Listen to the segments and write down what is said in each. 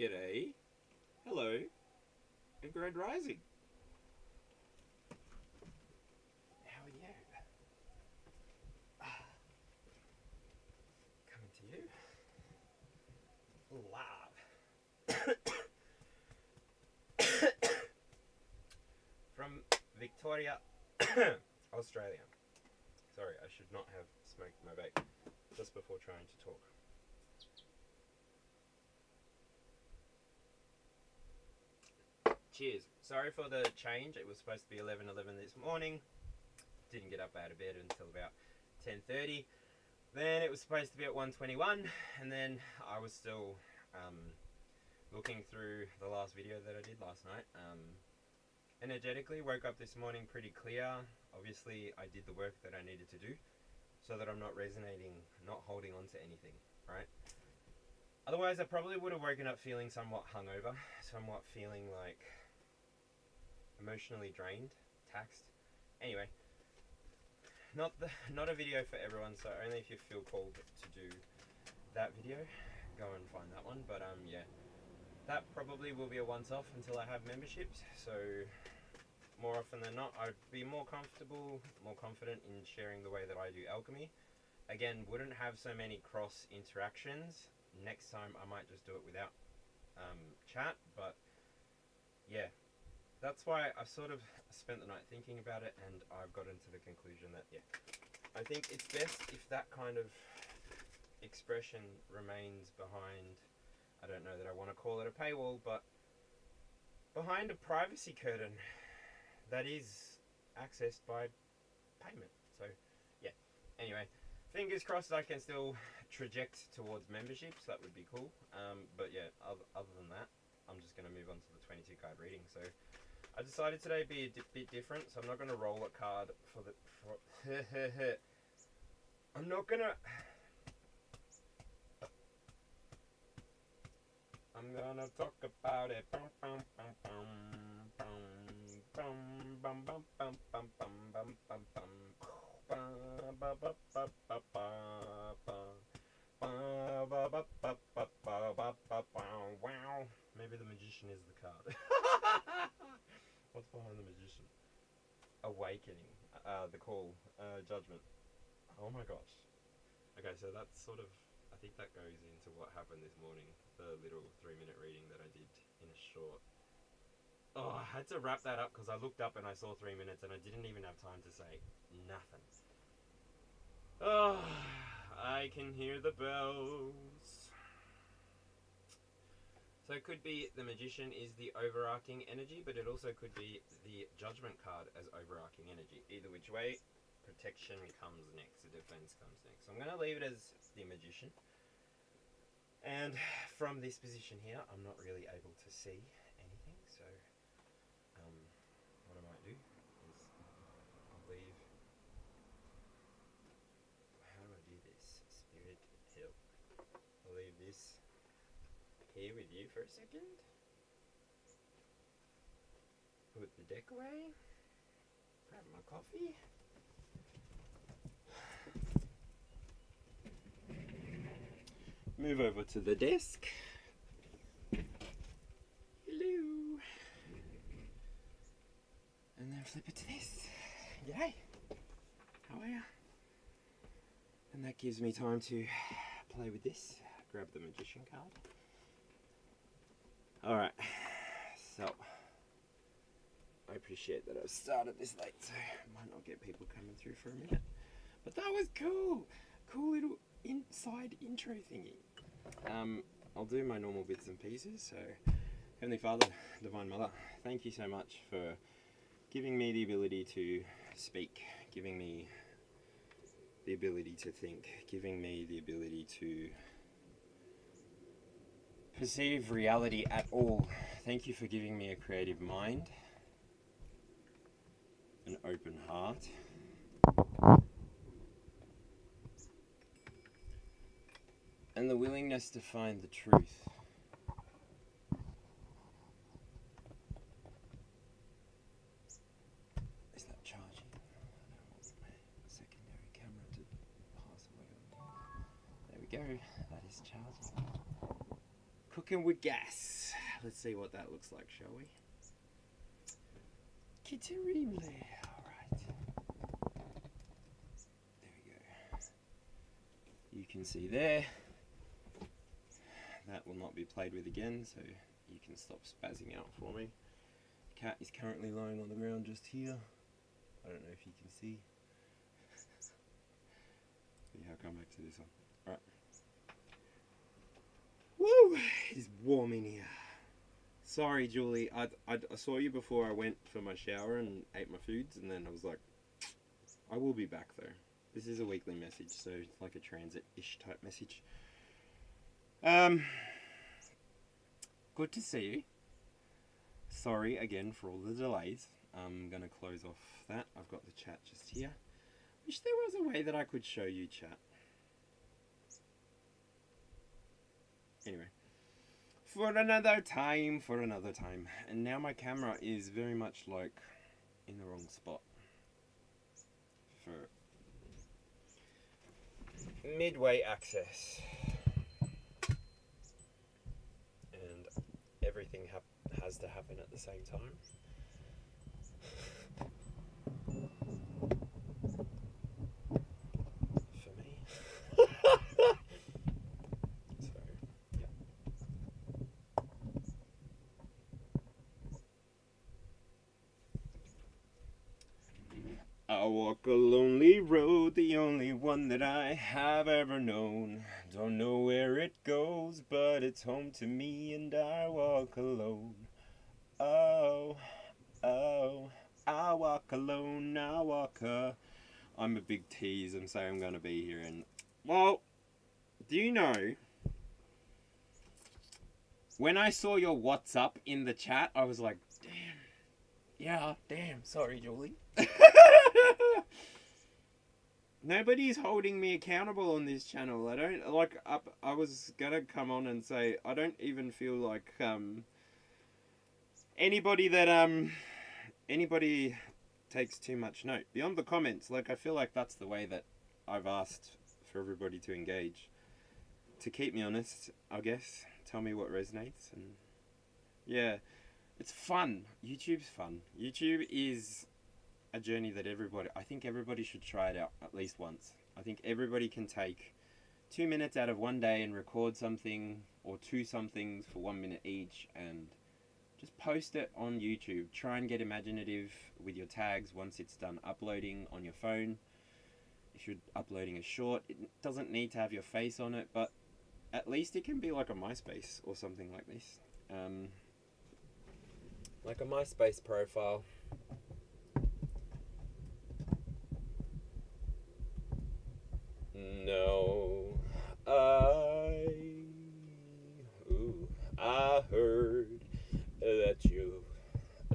G'day, hello, and Grand Rising. How are you? Coming to you live from Victoria, Australia. Sorry, I should not have smoked my vape just before trying to talk. Cheers. Sorry for the change. It was supposed to be 11:11 this morning. Didn't get up out of bed until about 10:30. Then it was supposed to be at 1:21, and then I was still looking through the last video that I did last night. Energetically, woke up this morning pretty clear. Obviously, I did the work that I needed to do so that I'm not resonating, not holding on to anything, right? Otherwise, I probably would have woken up feeling somewhat hungover, somewhat feeling like emotionally drained, taxed. Anyway, not a video for everyone, so only if you feel called to do that video, go and find that one. But yeah, that probably will be a once-off until I have memberships. So more often than not, I'd be more comfortable, more confident in sharing the way that I do alchemy. Again, wouldn't have so many cross interactions. Next time I might just do it without chat, but yeah, that's why I've sort of spent the night thinking about it, and I've got into the conclusion that yeah, I think it's best if that kind of expression remains behind, I don't know that I want to call it a paywall, but behind a privacy curtain that is accessed by payment. So yeah, anyway, fingers crossed I can still traject towards memberships. That would be cool. But yeah, other than that, I'm just going to move on to the 22 card reading. So I decided today be a bit different, so I'm not going to roll a card for the... I'm not going to... I'm going to talk about it. Wow. Maybe the magician is the card. What's behind the magician? Awakening. The call. Judgment. Oh my gosh. Okay, so that's sort of... I think that goes into what happened this morning. The little 3-minute reading that I did in a short... Oh, I had to wrap that up because I looked up and I saw 3 minutes and I didn't even have time to say nothing. Oh, I can hear the bells. So it could be the magician is the overarching energy, but it also could be the judgment card as overarching energy. Either which way, protection comes next, the defense comes next. So I'm going to leave it as the magician. And from this position here, I'm not really able to see anything. So what I might do is I'll leave... How do I do this? Spirit help. I'll leave this here with you for a second. Put the deck away. Grab my coffee. Move over to the desk. Hello. And then flip it to this. G'day. How are ya? And that gives me time to play with this. Grab the magician card. Alright, so I appreciate that I've started this late, so I might not get people coming through for a minute. But that was cool! Cool little inside intro thingy. I'll do my normal bits and pieces. So, Heavenly Father, Divine Mother, thank you so much for giving me the ability to speak, giving me the ability to think, giving me the ability to perceive reality at all. Thank you for giving me a creative mind, an open heart, and the willingness to find the truth. Is that charging? I don't want my secondary camera to pass away on me. There we go. That is charging. Cook cooking with gas. Let's see what that looks like, shall we? Kitterimly. Alright. There we go. You can see there. That will not be played with again, so you can stop spazzing out for me. The cat is currently lying on the ground just here. I don't know if you can see. Yeah, I'll come back to this one. Alright. Woo! It is warm in here. Sorry, Julie. I saw you before I went for my shower and ate my foods, and then I was like, I will be back though. This is a weekly message, so it's like a transit-ish type message. Good to see you. Sorry again for all the delays. I'm going to close off that. I've got the chat just here. Wish there was a way that I could show you chat. Anyway. For another time. And now my camera is very much like in the wrong spot. For midway access. And everything has to happen at the same time. For me. So, yeah. I walk a lonely road, the only one that I have ever known. Don't know where it goes, but it's home to me, and I walk alone. Oh, oh, I walk alone, I'm a big tease and say I'm going to be here. And, well, do you know, when I saw your what's up in the chat, I was like, damn. Yeah, damn. Sorry, Julie. Nobody's holding me accountable on this channel. I don't, like, I was going to come on and say, I don't even feel like, anybody takes too much note. Beyond the comments, like, I feel like that's the way that I've asked for everybody to engage. To keep me honest, I guess. Tell me what resonates. And yeah, it's fun. YouTube's fun. YouTube is a journey that I think everybody should try it out at least once. I think everybody can take 2 minutes out of one day and record something or two somethings for 1 minute each and just post it on YouTube. Try and get imaginative with your tags once it's done uploading on your phone. If you're uploading a short, it doesn't need to have your face on it, but at least it can be like a MySpace or something like this. Like a MySpace profile. No, I heard that you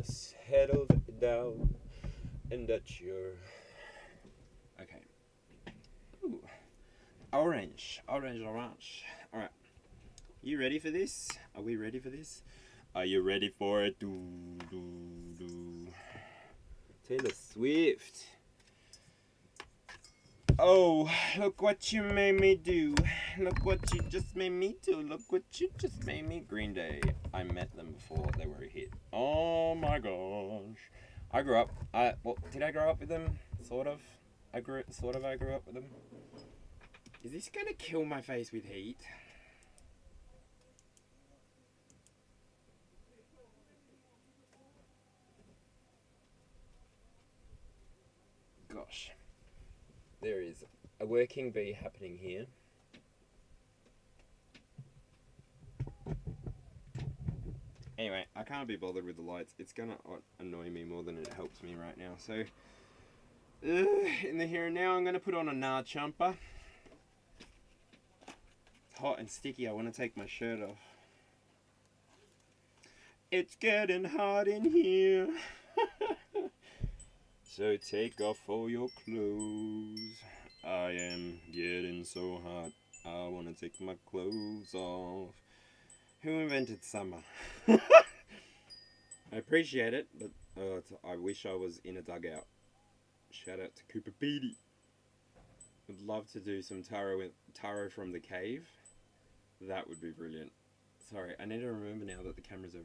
settled down and that you're okay. Ooh. Orange. Alright. You ready for this? Are we ready for this? Are you ready for it? Taylor Swift. Oh, look what you made me do. Look what you just made me do. Look what you just made me. Green Day. I met them before they were a hit. Oh my gosh. I grew up. Did I grow up with them? Sort of. I grew up with them. Is this gonna kill my face with heat? Gosh. There is a working bee happening here. Anyway, I can't be bothered with the lights. It's gonna annoy me more than it helps me right now. So, in the here and now, I'm gonna put on a chumper. It's hot and sticky. I want to take my shirt off. It's getting hot in here. So take off all your clothes. I am getting so hot. I want to take my clothes off. Who invented summer? I appreciate it, but I wish I was in a dugout. Shout out to Cooper Beatty. Would love to do some tarot from the cave. That would be brilliant. Sorry, I need to remember now that the camera's over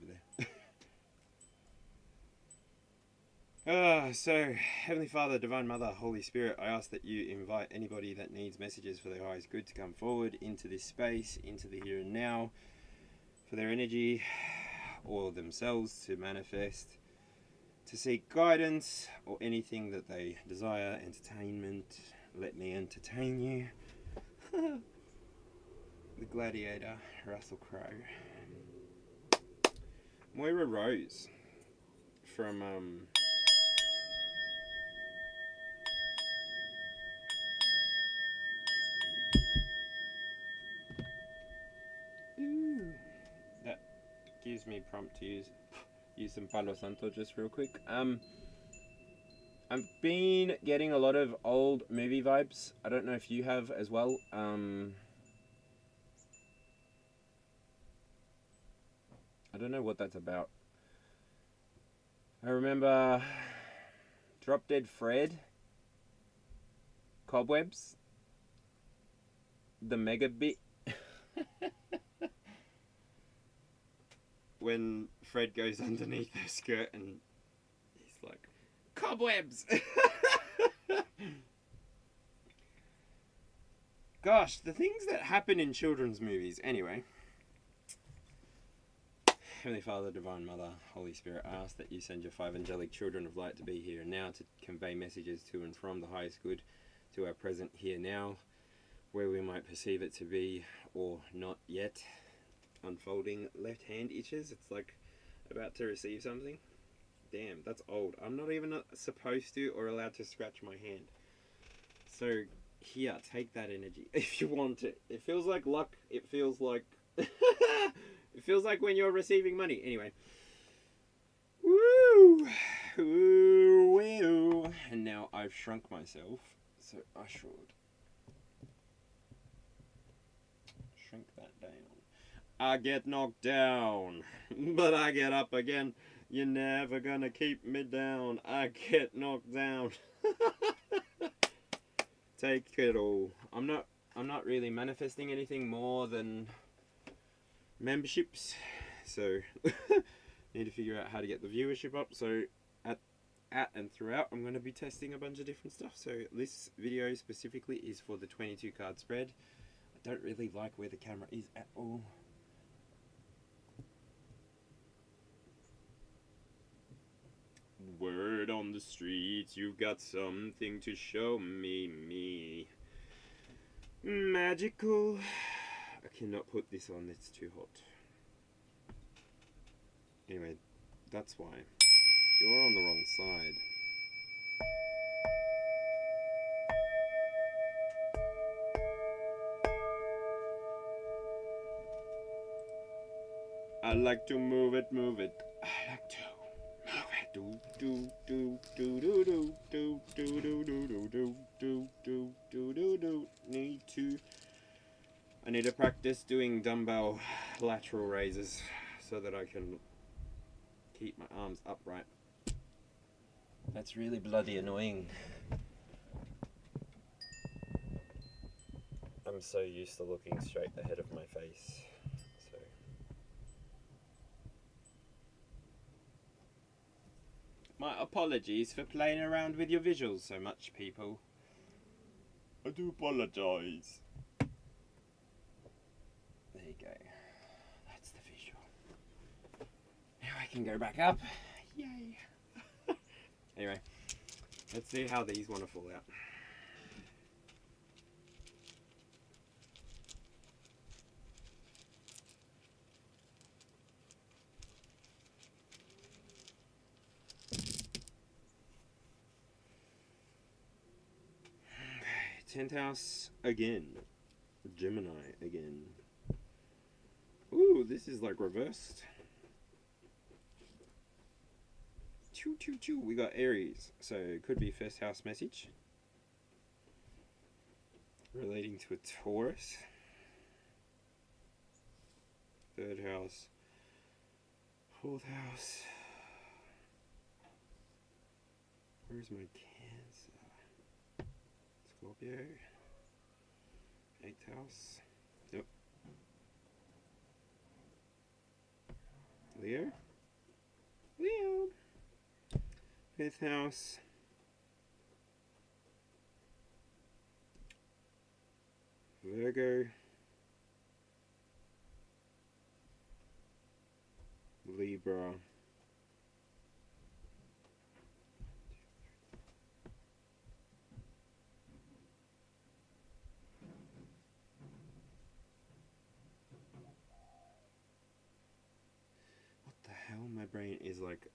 there. So, Heavenly Father, Divine Mother, Holy Spirit, I ask that you invite anybody that needs messages for their highest good to come forward into this space, into the here and now, for their energy or themselves to manifest, to seek guidance or anything that they desire. Entertainment, let me entertain you. The Gladiator, Russell Crowe. Moira Rose from that gives me prompt to use some Palo Santo just real quick. I've been getting a lot of old movie vibes. I don't know if you have as well. I don't know what that's about. I remember Drop Dead Fred, Cobwebs, the Mega Bit. When Fred goes underneath her skirt and he's like, cobwebs! Gosh, the things that happen in children's movies. Anyway. Heavenly Father, Divine Mother, Holy Spirit, I ask that you send your 5 angelic children of light to be here and now to convey messages to and from the highest good to our present here now, where we might perceive it to be or not yet. Unfolding left hand itches. It's like about to receive something. Damn, that's old. I'm not even supposed to or allowed to scratch my hand. So here, take that energy if you want it. It feels like luck. It feels like it feels like when you're receiving money. Anyway. Woo! Woo! Woo! And now I've shrunk myself, so I should shrink that down. I get knocked down, but I get up again. You're never gonna keep me down. I get knocked down. Take it all. I'm not really manifesting anything more than memberships. So need to figure out how to get the viewership up. So at and throughout, I'm going to be testing a bunch of different stuff. So this video specifically is for the 22 card spread. I don't really like where the camera is at all. Word on the streets, you've got something to show me. Magical. I cannot put this on, it's too hot. Anyway, that's why. You're on the wrong side. I like to move it. I like to. Do do do do do do do do do do do do do do do. I need to practice doing dumbbell lateral raises so that I can keep my arms upright. That's really bloody annoying. I'm so used to looking straight ahead of my face. My apologies for playing around with your visuals so much, people. I do apologise. There you go. That's the visual. Now I can go back up. Yay. Anyway, let's see how these want to fall out. Okay, 10th house again. Gemini again. Ooh, this is like reversed. Choo choo choo. We got Aries, so it could be first house message relating to a Taurus. Third house. Fourth house. Where's my Cancer? Scorpio. 8th house. Yep. Leo. Leo. 5th house. Virgo. Libra. What the hell? My brain is like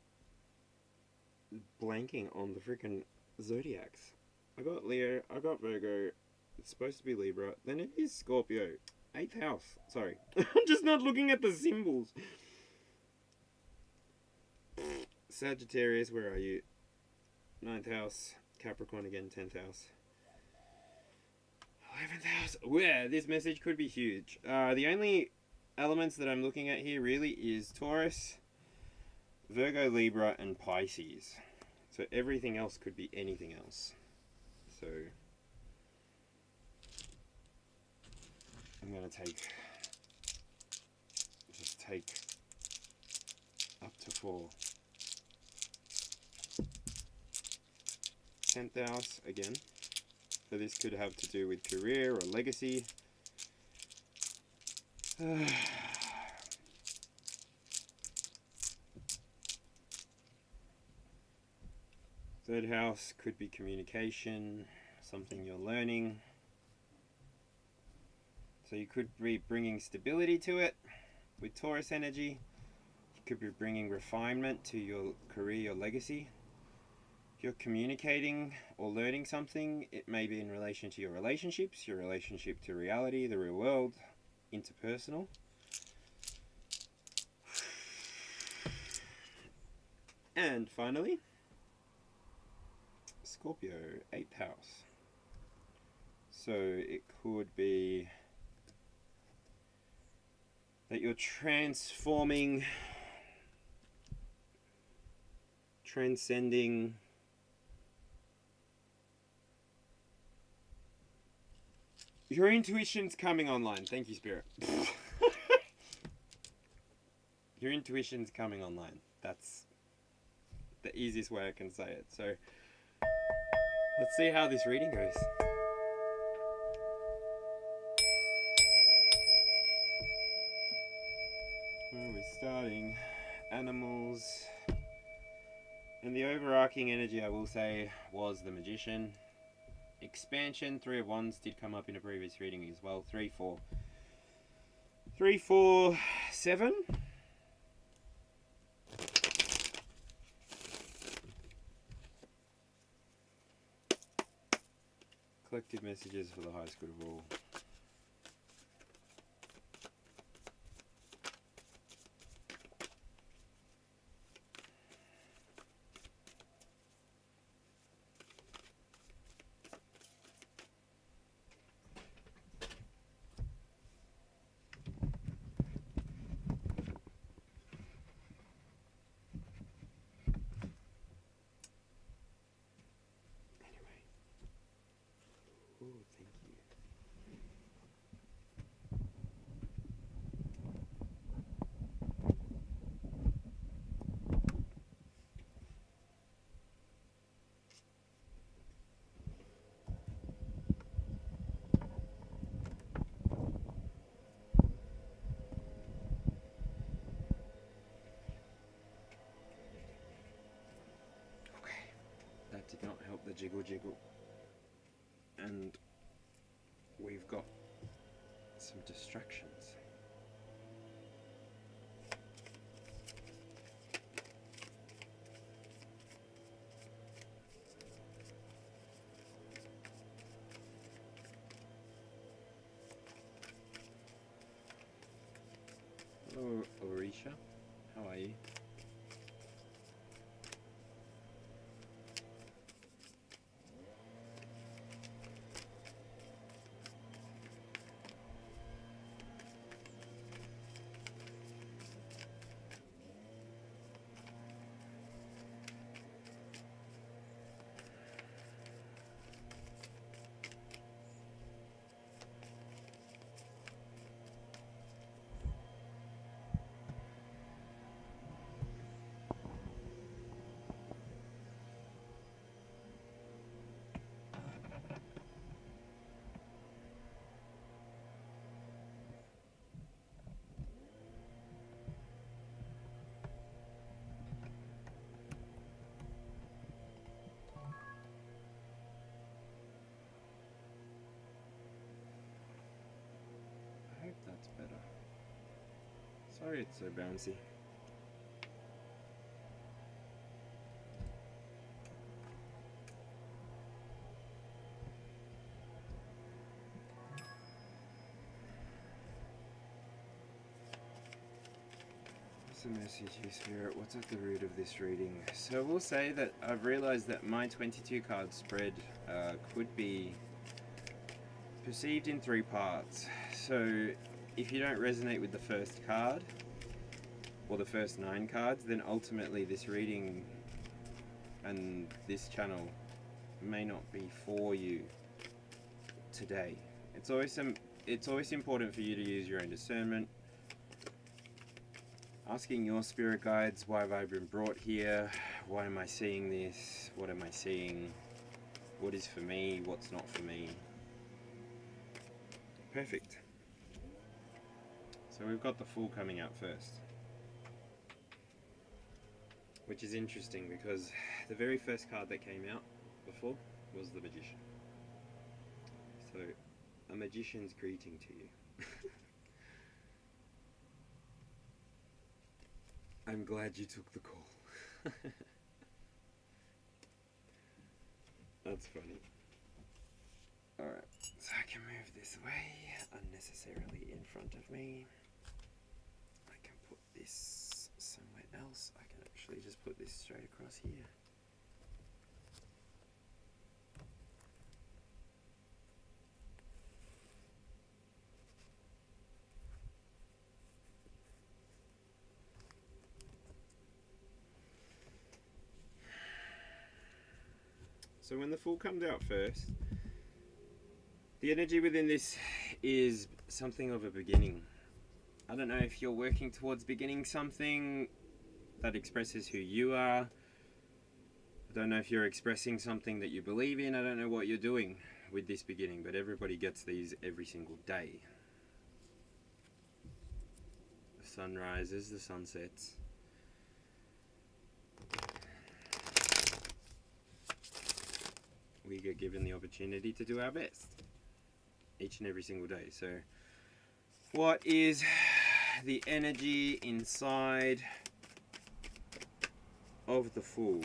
blanking on the freaking zodiacs. I got Leo, I got Virgo, it's supposed to be Libra, then it is Scorpio. 8th house. Sorry. I'm just not looking at the symbols. Sagittarius, where are you? 9th house. Capricorn again, 10th house. 11th house. Yeah, this message could be huge. The only elements that I'm looking at here really is Taurus, Virgo, Libra, and Pisces. So everything else could be anything else. So I'm going to just take up to 4. 10th house again. So this could have to do with career or legacy. 3rd house could be communication, something you're learning. So you could be bringing stability to it with Taurus energy. You could be bringing refinement to your career, your legacy. If you're communicating or learning something, it may be in relation to your relationships, your relationship to reality, the real world, interpersonal. And finally, Scorpio, 8th house. So it could be that you're transforming, transcending, your intuition's coming online. Thank you, Spirit. Your intuition's coming online. That's the easiest way I can say it. So let's see how this reading goes. Where are we starting? Animals. And the overarching energy, I will say, was the Magician. Expansion, 3 of Wands did come up in a previous reading as well. 3, 4. 3, 4, 7. Collective messages for the highest good of all. That did not help the jiggle jiggle. And we've got some distractions. Hello, Orisha. How are you? Sorry it's so bouncy. What's the message here, Spirit? What's at the root of this reading? So we'll say that I've realized that my 22 card spread could be perceived in 3 parts. So if you don't resonate with the first card, or the first 9 cards, then ultimately this reading and this channel may not be for you today. It's always important for you to use your own discernment, asking your spirit guides, why have I been brought here? Why am I seeing this? What am I seeing? What is for me? What's not for me? Perfect. So we've got the Fool coming out first, which is interesting because the very first card that came out before was the Magician. So, a magician's greeting to you. I'm glad you took the call. That's funny. Alright, so I can move this away unnecessarily in front of me. I can put this somewhere else. I can actually just put this straight across here. So when the Fool comes out first, the energy within this is something of a beginning. I don't know if you're working towards beginning something that expresses who you are. I don't know if you're expressing something that you believe in. I don't know what you're doing with this beginning, but everybody gets these every single day. The sun rises, the sun sets. We get given the opportunity to do our best each and every single day. So what is the energy inside of the Fool?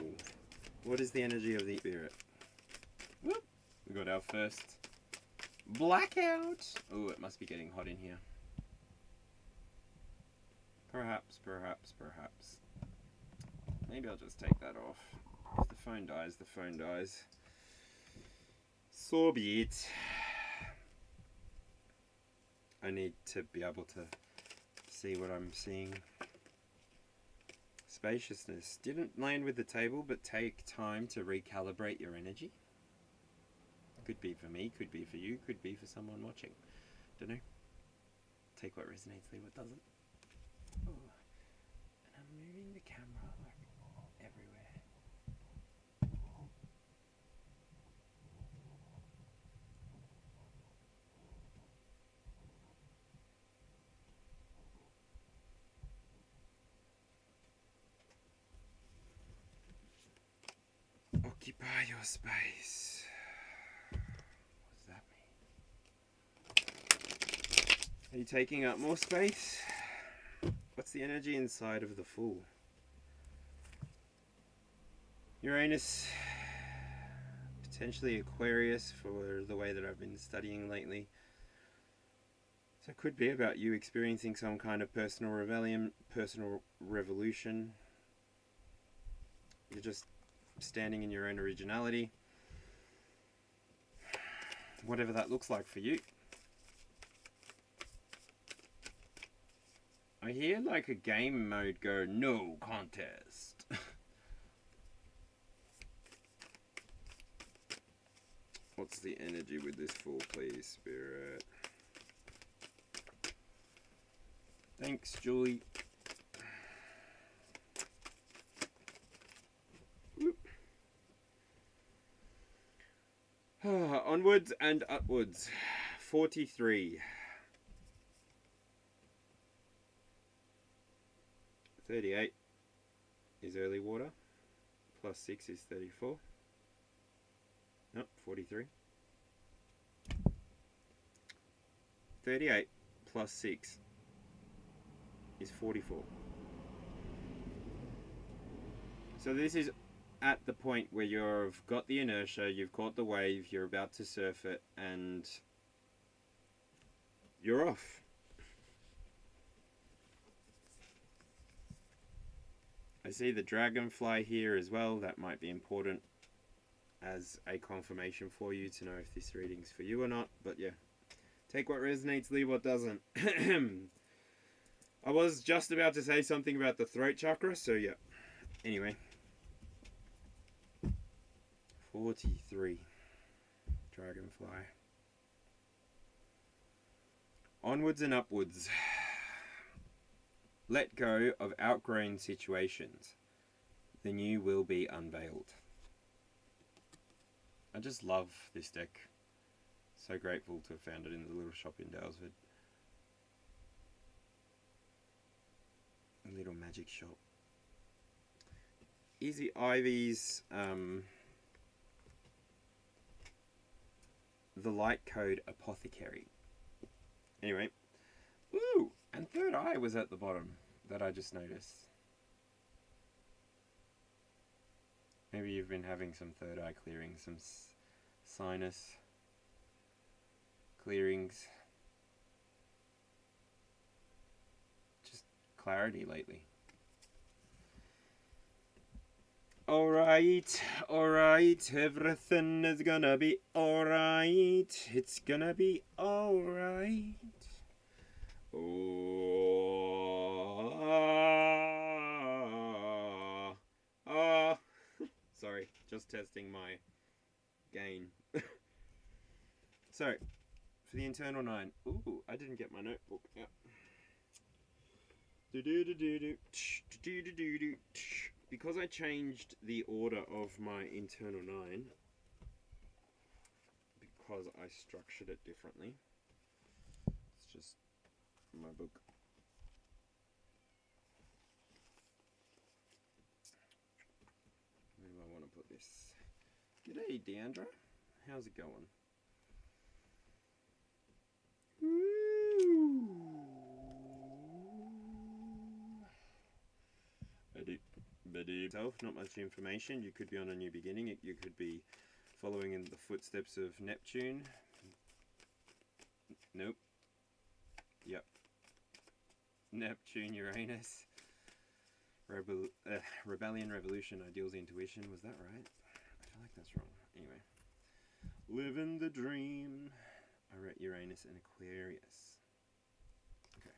What is the energy of the Spirit? Whoop. We got our first blackout. Oh, it must be getting hot in here. Perhaps. Maybe I'll just take that off. If the phone dies, the phone dies. So be it. I need to be able to see what I'm seeing. Spaciousness. Didn't land with the table, but take time to recalibrate your energy. Could be for me, could be for you, could be for someone watching. Don't know. Take what resonates, leave what doesn't. Oh. And I'm moving the camera like everywhere. Occupy your space. What does that mean? Are you taking up more space? What's the energy inside of the Fool? Uranus, potentially Aquarius for the way that I've been studying lately. So it could be about you experiencing some kind of personal rebellion, personal revolution. You're just standing in your own originality. Whatever that looks like for you. I hear like a game mode go, no contest. What's the energy with this Fool, please, Spirit? Thanks, Julie. Onwards and upwards. 43. 38 is early water. Plus 6 is 34. Nope, 43. 38 plus 6 is 44. So this is at the point where you've got the inertia, you've caught the wave, you're about to surf it, and you're off. I see the dragonfly here as well. That might be important as a confirmation for you to know if this reading's for you or not. But yeah, take what resonates, leave what doesn't. I was just about to say something about the throat chakra, so yeah. Anyway. 43. Dragonfly. Onwards and upwards. Let go of outgrown situations. The new will be unveiled. I just love this deck. So grateful to have found it in the little shop in Dalesford. A little magic shop. Easy Ivy's the light code apothecary. Anyway. Ooh! And third eye was at the bottom that I just noticed. Maybe you've been having some third eye clearing, some sinus clearings. Just clarity lately. Alright, everything is gonna be alright. It's gonna be alright. Sorry, just testing my gain. So, for the internal 9. Ooh, I didn't get my notebook. Yeah. Because I changed the order of my internal 9, because I structured it differently. It's just my book. Where do I want to put this? G'day, Deandra. How's it going? Not much information. You could be on a new beginning. You could be following in the footsteps of Neptune. Nope. Yep. Neptune, Uranus. Rebellion, revolution, ideals, intuition. Was that right? I feel like that's wrong. Anyway. Living the dream. I read Uranus and Aquarius. Okay.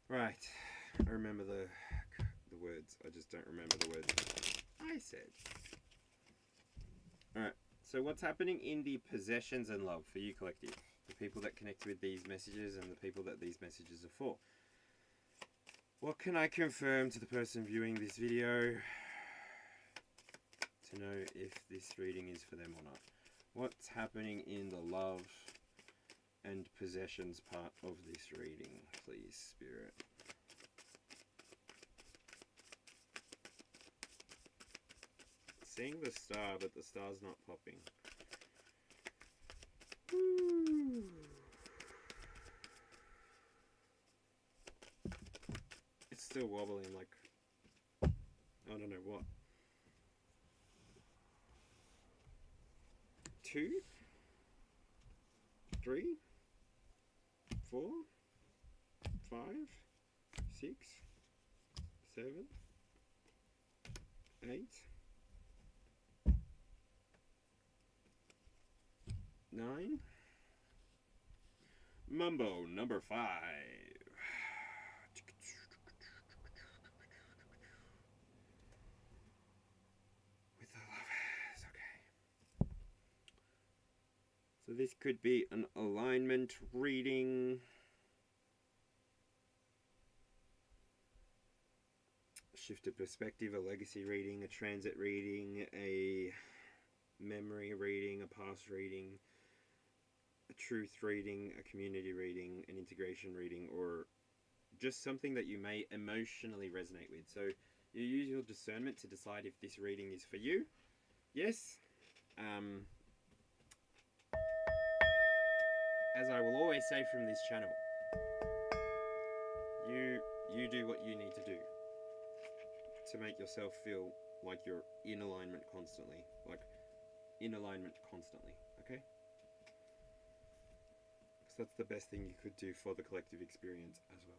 Right. I remember the words. I just don't remember the words I said. Alright. So what's happening in the possessions and love for you, collective? The people that connect with these messages and the people that these messages are for. What can I confirm to the person viewing this video to know if this reading is for them or not? What's happening in the love and possessions part of this reading, please, Spirit? Seeing the star, but the star's not popping. Woo. It's still wobbling like I don't know what. 2, 3, 4, 5, 6, 7, 8, 9. Mumbo number 5. With the lovers, okay. So this could be an alignment reading. Shift of perspective, a legacy reading, a transit reading, a memory reading, a past reading, a truth reading, a community reading, an integration reading, or just something that you may emotionally resonate with. So you use your discernment to decide if this reading is for you. Yes. As I will always say from this channel, You do what you need to do to make yourself feel like you're in alignment constantly. Like, in alignment constantly, okay? Because that's the best thing you could do for the collective experience as well.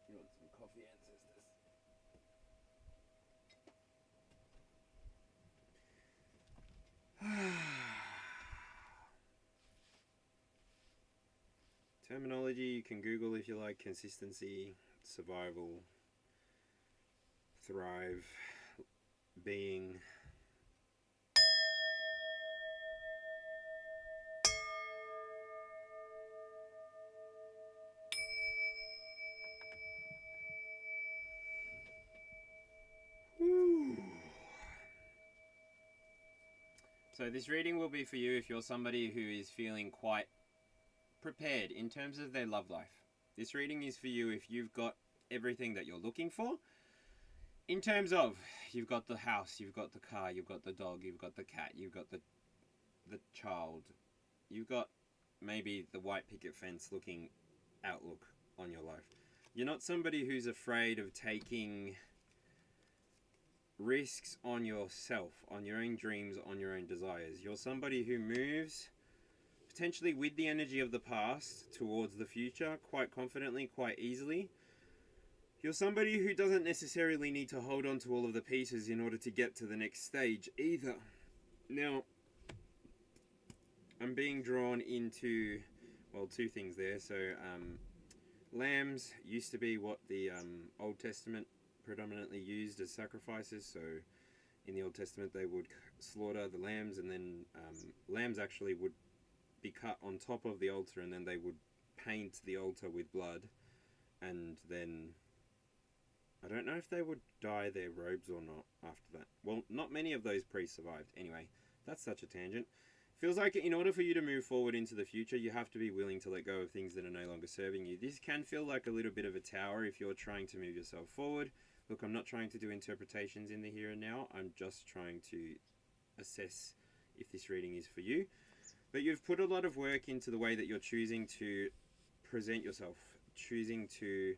You want some coffee, ancestors? Terminology you can Google if you like: consistency, survival, thrive, being. Woo. So this reading will be for you if you're somebody who is feeling quite prepared in terms of their love life. This reading is for you if you've got everything that you're looking for. In terms of, you've got the house, you've got the car, you've got the dog, you've got the cat, you've got the child, you've got maybe the white picket fence looking outlook on your life. You're not somebody who's afraid of taking risks on yourself, on your own dreams, on your own desires. You're somebody who moves potentially with the energy of the past towards the future quite confidently, quite easily. You're somebody who doesn't necessarily need to hold on to all of the pieces in order to get to the next stage either. Now, I'm being drawn into, well, two things there. So, lambs used to be what the Old Testament predominantly used as sacrifices. So, in the Old Testament, they would slaughter the lambs, and then lambs actually would be cut on top of the altar, and then they would paint the altar with blood, and then I don't know if they would dye their robes or not after that. Well, not many of those priests survived. Anyway, that's such a tangent. Feels like in order for you to move forward into the future, you have to be willing to let go of things that are no longer serving you. This can feel like a little bit of a tower if you're trying to move yourself forward. Look, I'm not trying to do interpretations in the here and now. I'm just trying to assess if this reading is for you. But you've put a lot of work into the way that you're choosing to present yourself, choosing to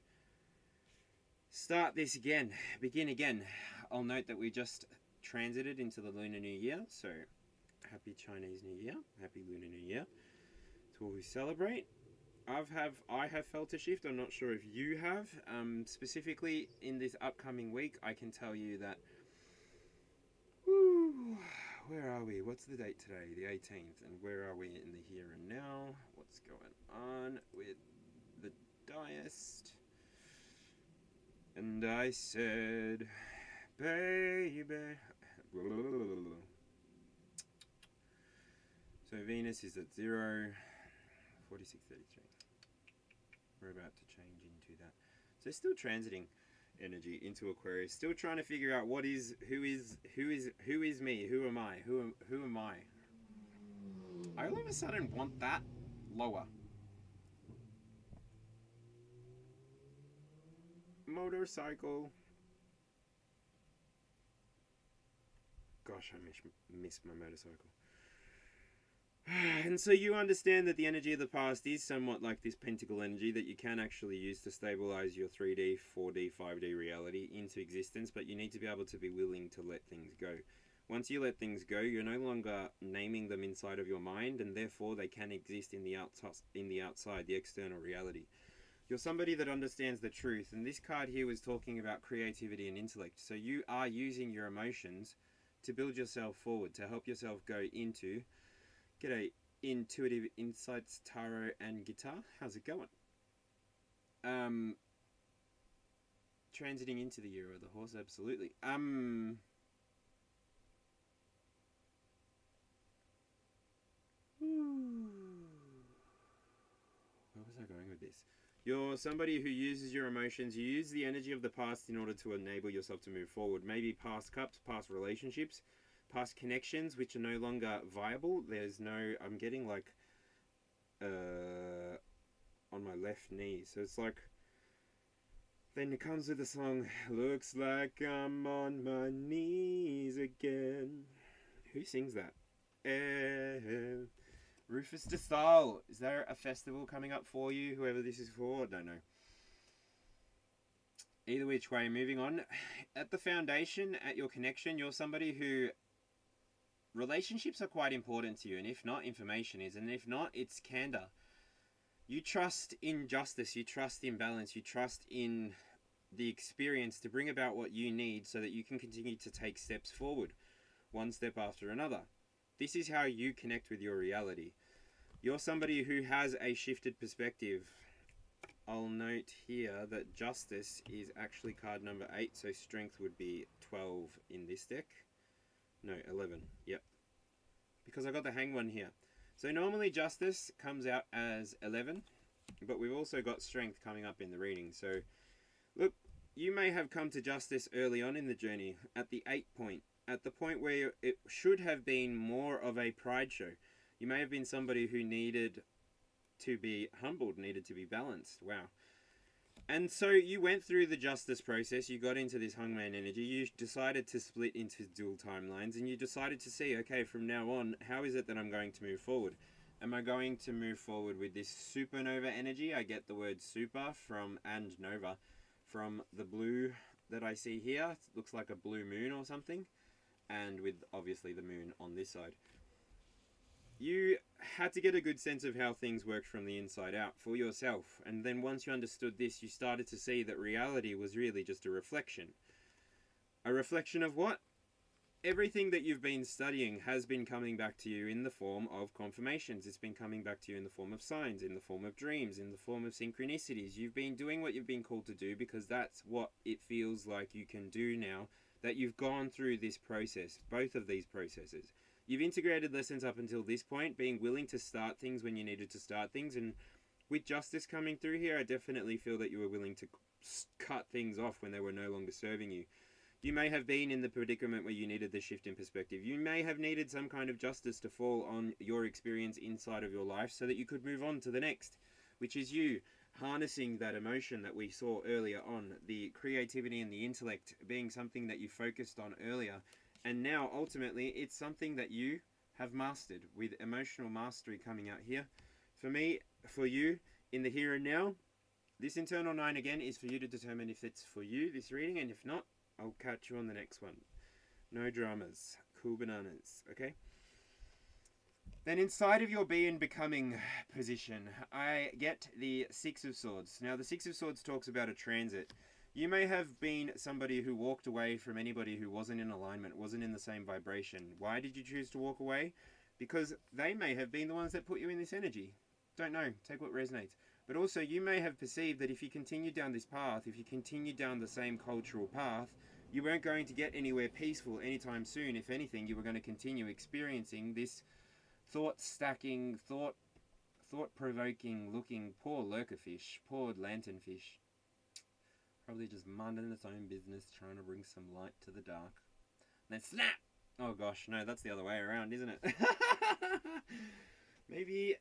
start this again, begin again. I'll note that we just transited into the Lunar New Year, so happy Chinese New Year, happy Lunar New Year to all who celebrate. I have felt a shift. I'm not sure if you have. Specifically in this upcoming week, I can tell you that. Woo, where are we? What's the date today? The 18th. And where are we in the here and now? What's going on with the diest? And I said, baby. So Venus is at 0, 4633. We're about to change into that. So still transiting energy into Aquarius. Still trying to figure out who is me? Who am I? Who am I? I all of a sudden want that lower. Motorcycle. Gosh, I miss my motorcycle. And so you understand that the energy of the past is somewhat like this pentacle energy that you can actually use to stabilize your 3D, 4D, 5D reality into existence, but you need to be able to be willing to let things go. Once you let things go, you're no longer naming them inside of your mind, and therefore they can exist in the outside, the external reality. You're somebody that understands the truth, and this card here was talking about creativity and intellect. So you are using your emotions to build yourself forward, to help yourself go into. G'day, Intuitive Insights Tarot and Guitar. How's it going? Transiting into the year of the horse, absolutely. Where was I going with this? You're somebody who uses your emotions. You use the energy of the past in order to enable yourself to move forward. Maybe past cups, past relationships, past connections which are no longer viable. There's no... I'm getting like... on my left knee. So it's like... Then it comes with the song, looks like I'm on my knees again. Who sings that? Rufus de Style. Is there a festival coming up for you? Whoever this is for, I don't know. Either which way, moving on. At the foundation, at your connection, you're somebody who... Relationships are quite important to you, and if not, information is. And if not, it's candor. You trust in justice, you trust in balance, you trust in the experience to bring about what you need so that you can continue to take steps forward, one step after another. This is how you connect with your reality. You're somebody who has a shifted perspective. I'll note here that justice is actually card number 8, so strength would be 12 in this deck. No, 11, yep. Because I got the hanged one here. So normally justice comes out as 11, but we've also got strength coming up in the reading. So look, you may have come to justice early on in the journey at the 8 point, at the point where it should have been more of a pride show. You may have been somebody who needed to be humbled, needed to be balanced. Wow. And so you went through the justice process, you got into this hangman energy, you decided to split into dual timelines, and you decided to see, okay, from now on, how is it that I'm going to move forward? Am I going to move forward with this supernova energy? I get the word super from, and nova, from the blue that I see here. It looks like a blue moon or something, and with obviously the moon on this side. You had to get a good sense of how things worked from the inside out for yourself. And then once you understood this, you started to see that reality was really just a reflection. A reflection of what? Everything that you've been studying has been coming back to you in the form of confirmations. It's been coming back to you in the form of signs, in the form of dreams, in the form of synchronicities. You've been doing what you've been called to do because that's what it feels like you can do now that you've gone through this process, both of these processes. You've integrated lessons up until this point, being willing to start things when you needed to start things. And with justice coming through here, I definitely feel that you were willing to cut things off when they were no longer serving you. You may have been in the predicament where you needed the shift in perspective. You may have needed some kind of justice to fall on your experience inside of your life so that you could move on to the next, which is you harnessing that emotion that we saw earlier on, the creativity and the intellect being something that you focused on earlier. And now, ultimately, it's something that you have mastered, with emotional mastery coming out here. For me, for you, in the here and now, this internal 9 again is for you to determine if it's for you, this reading, and if not, I'll catch you on the next one. No dramas. Cool bananas, okay? Then inside of your be and becoming position, I get the 6 of Swords. Now, the 6 of Swords talks about a transit. You may have been somebody who walked away from anybody who wasn't in alignment, wasn't in the same vibration. Why did you choose to walk away? Because they may have been the ones that put you in this energy. Don't know. Take what resonates. But also, you may have perceived that if you continue down this path, if you continue down the same cultural path, you weren't going to get anywhere peaceful anytime soon. If anything, you were going to continue experiencing this thought-stacking, thought-provoking looking poor lurkerfish, poor lanternfish. Probably just minding its own business, trying to bring some light to the dark. And then snap! Oh gosh, no, that's the other way around, isn't it? Maybe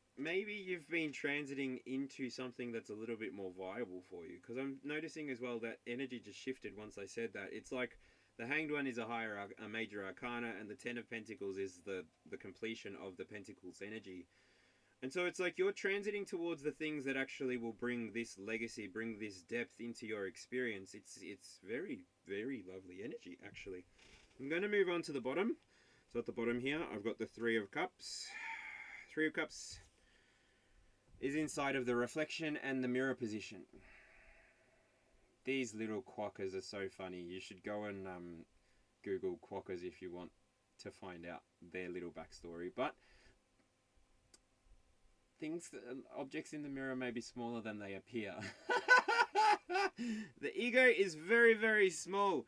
you've been transiting into something that's a little bit more viable for you. Because I'm noticing as well that energy just shifted once I said that. It's like the Hanged One is a major arcana, and the Ten of Pentacles is the completion of the Pentacles energy. And so it's like you're transiting towards the things that actually will bring this legacy, bring this depth into your experience. It's very, very lovely energy, actually. I'm going to move on to the bottom. So at the bottom here, I've got the Three of Cups. Three of Cups is inside of the reflection and the mirror position. These little quokkas are so funny. You should go and Google quokkas if you want to find out their little backstory. But objects in the mirror may be smaller than they appear. The ego is very, very small.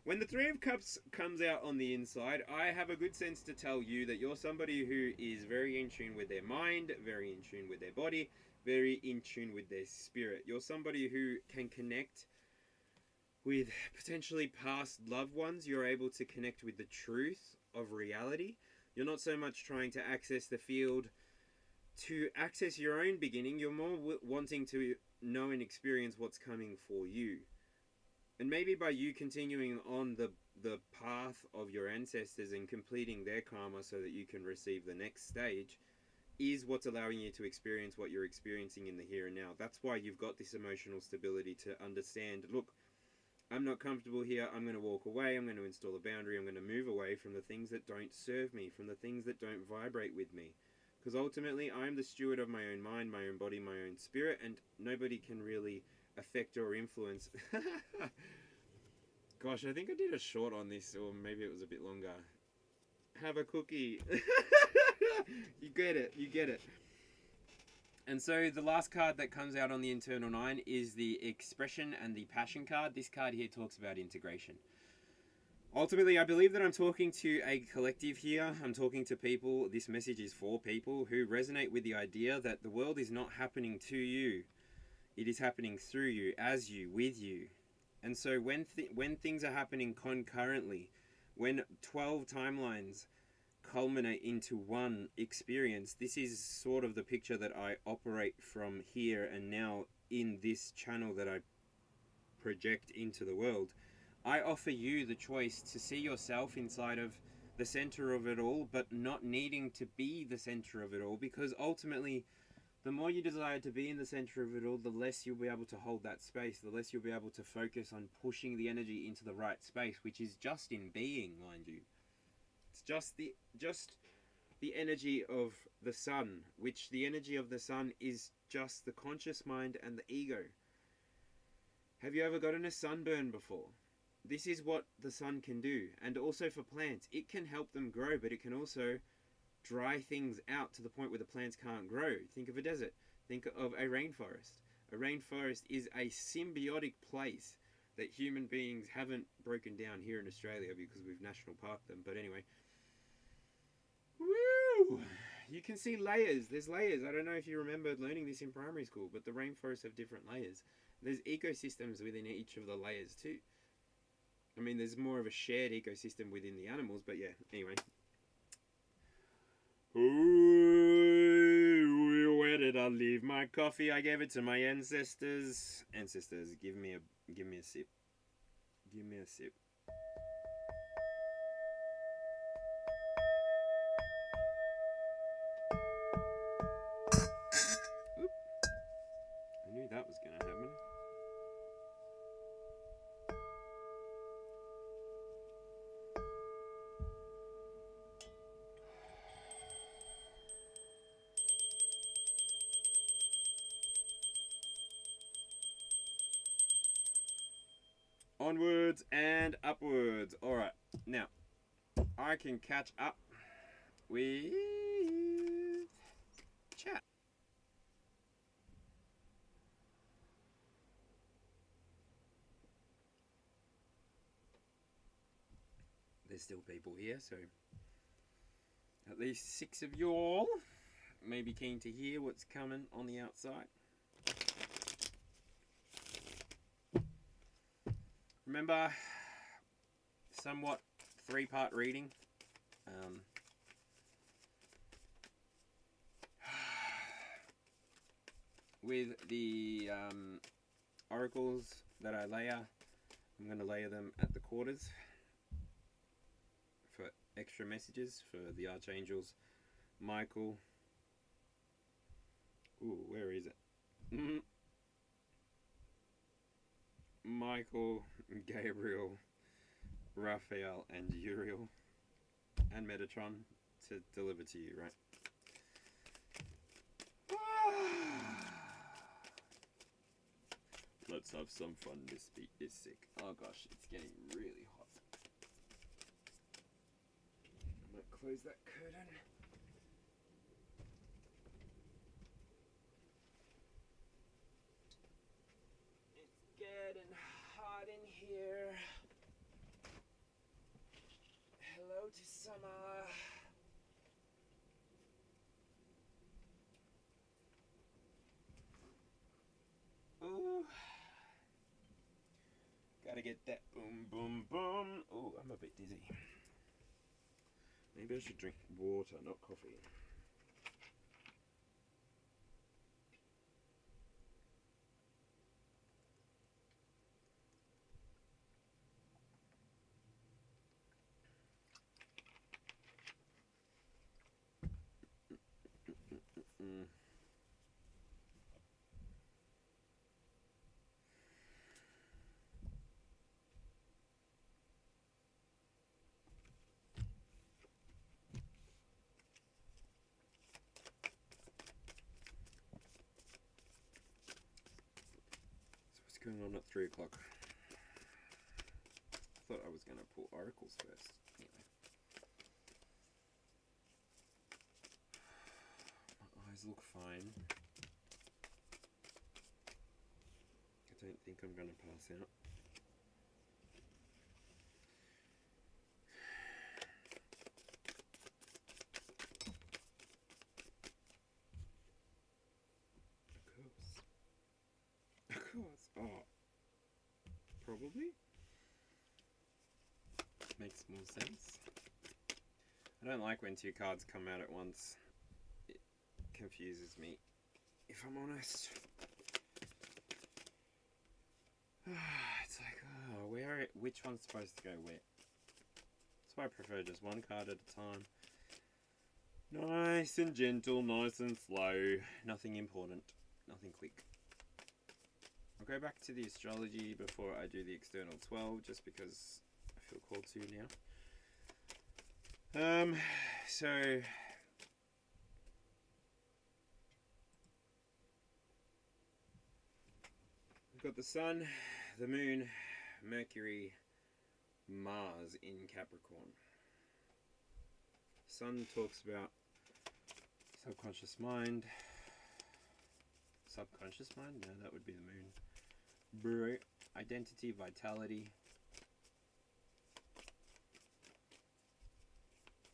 When the Three of Cups comes out on the inside, I have a good sense to tell you that you're somebody who is very in tune with their mind, very in tune with their body, very in tune with their spirit. You're somebody who can connect with potentially past loved ones. You're able to connect with the truth of reality. You're not so much trying to access the field to access your own beginning. You're more wanting to know and experience what's coming for you. And maybe by you continuing on the path of your ancestors and completing their karma so that you can receive the next stage is what's allowing you to experience what you're experiencing in the here and now. That's why you've got this emotional stability to understand, look, I'm not comfortable here, I'm going to walk away, I'm going to install a boundary, I'm going to move away from the things that don't serve me, from the things that don't vibrate with me. Because ultimately, I'm the steward of my own mind, my own body, my own spirit, and nobody can really affect or influence. Gosh, I think I did a short on this, or maybe it was a bit longer. Have a cookie. You get it, you get it. And so the last card that comes out on the internal 9 is the expression and the passion card. This card here talks about integration. Ultimately, I believe that I'm talking to a collective here. I'm talking to people. This message is for people who resonate with the idea that the world is not happening to you. It is happening through you, as you, with you. And so when things are happening concurrently, when 12 timelines culminate into one experience, this is sort of the picture that I operate from here and now in this channel that I project into the world. I offer you the choice to see yourself inside of the center of it all, but not needing to be the center of it all, because ultimately, the more you desire to be in the center of it all, the less you'll be able to hold that space, the less you'll be able to focus on pushing the energy into the right space, which is just in being, mind you. It's just the energy of the sun, which the energy of the sun is just the conscious mind and the ego. Have you ever gotten a sunburn before? This is what the sun can do. And also for plants, it can help them grow, but it can also dry things out to the point where the plants can't grow. Think of a desert. Think of a rainforest. A rainforest is a symbiotic place that human beings haven't broken down here in Australia because we've national parked them. But anyway. Woo! You can see layers. There's layers. I don't know if you remember learning this in primary school, but the rainforests have different layers. There's ecosystems within each of the layers too. I mean, there's more of a shared ecosystem within the animals, but yeah, anyway. Ooh, where did I leave my coffee? I gave it to my ancestors. Ancestors, give me a sip. Give me a sip. Oop. I knew that was going to happen. Onwards and upwards. Alright, now, I can catch up with chat. There's still people here, so at least 6 of you all may be keen to hear what's coming on the outside. Remember, somewhat 3-part reading. With the oracles that I layer, I'm going to layer them at the quarters for extra messages for the archangels. Michael. Ooh, where is it? Michael, Gabriel, Raphael, and Uriel. and Metatron to deliver to you, right? Let's have some fun. This beat is sick. Oh gosh, it's getting really hot. I'm gonna close that curtain. It's getting hot in here. Hello to summer. Ooh. Gotta get that boom, boom, boom. Ooh, I'm a bit dizzy. Maybe I should drink water, not coffee. Mm. So what's going on at 3 o'clock? I thought I was going to pull oracles first. Anyway. My eyes look fine. I don't think I'm going to pass out. Of course. Oh. Probably. Makes more sense. I don't like when 2 cards come out at once. It confuses me, if I'm honest. It's like, oh, which one's supposed to go where? That's why I prefer just 1 card at a time. Nice and gentle, nice and slow. Nothing important, nothing quick. I'll go back to the astrology before I do the external 12, just because I feel called to now. So we've got the Sun, the Moon, Mercury, Mars in Capricorn. Sun talks about subconscious mind. Subconscious mind? No, that would be the Moon. Identity, vitality.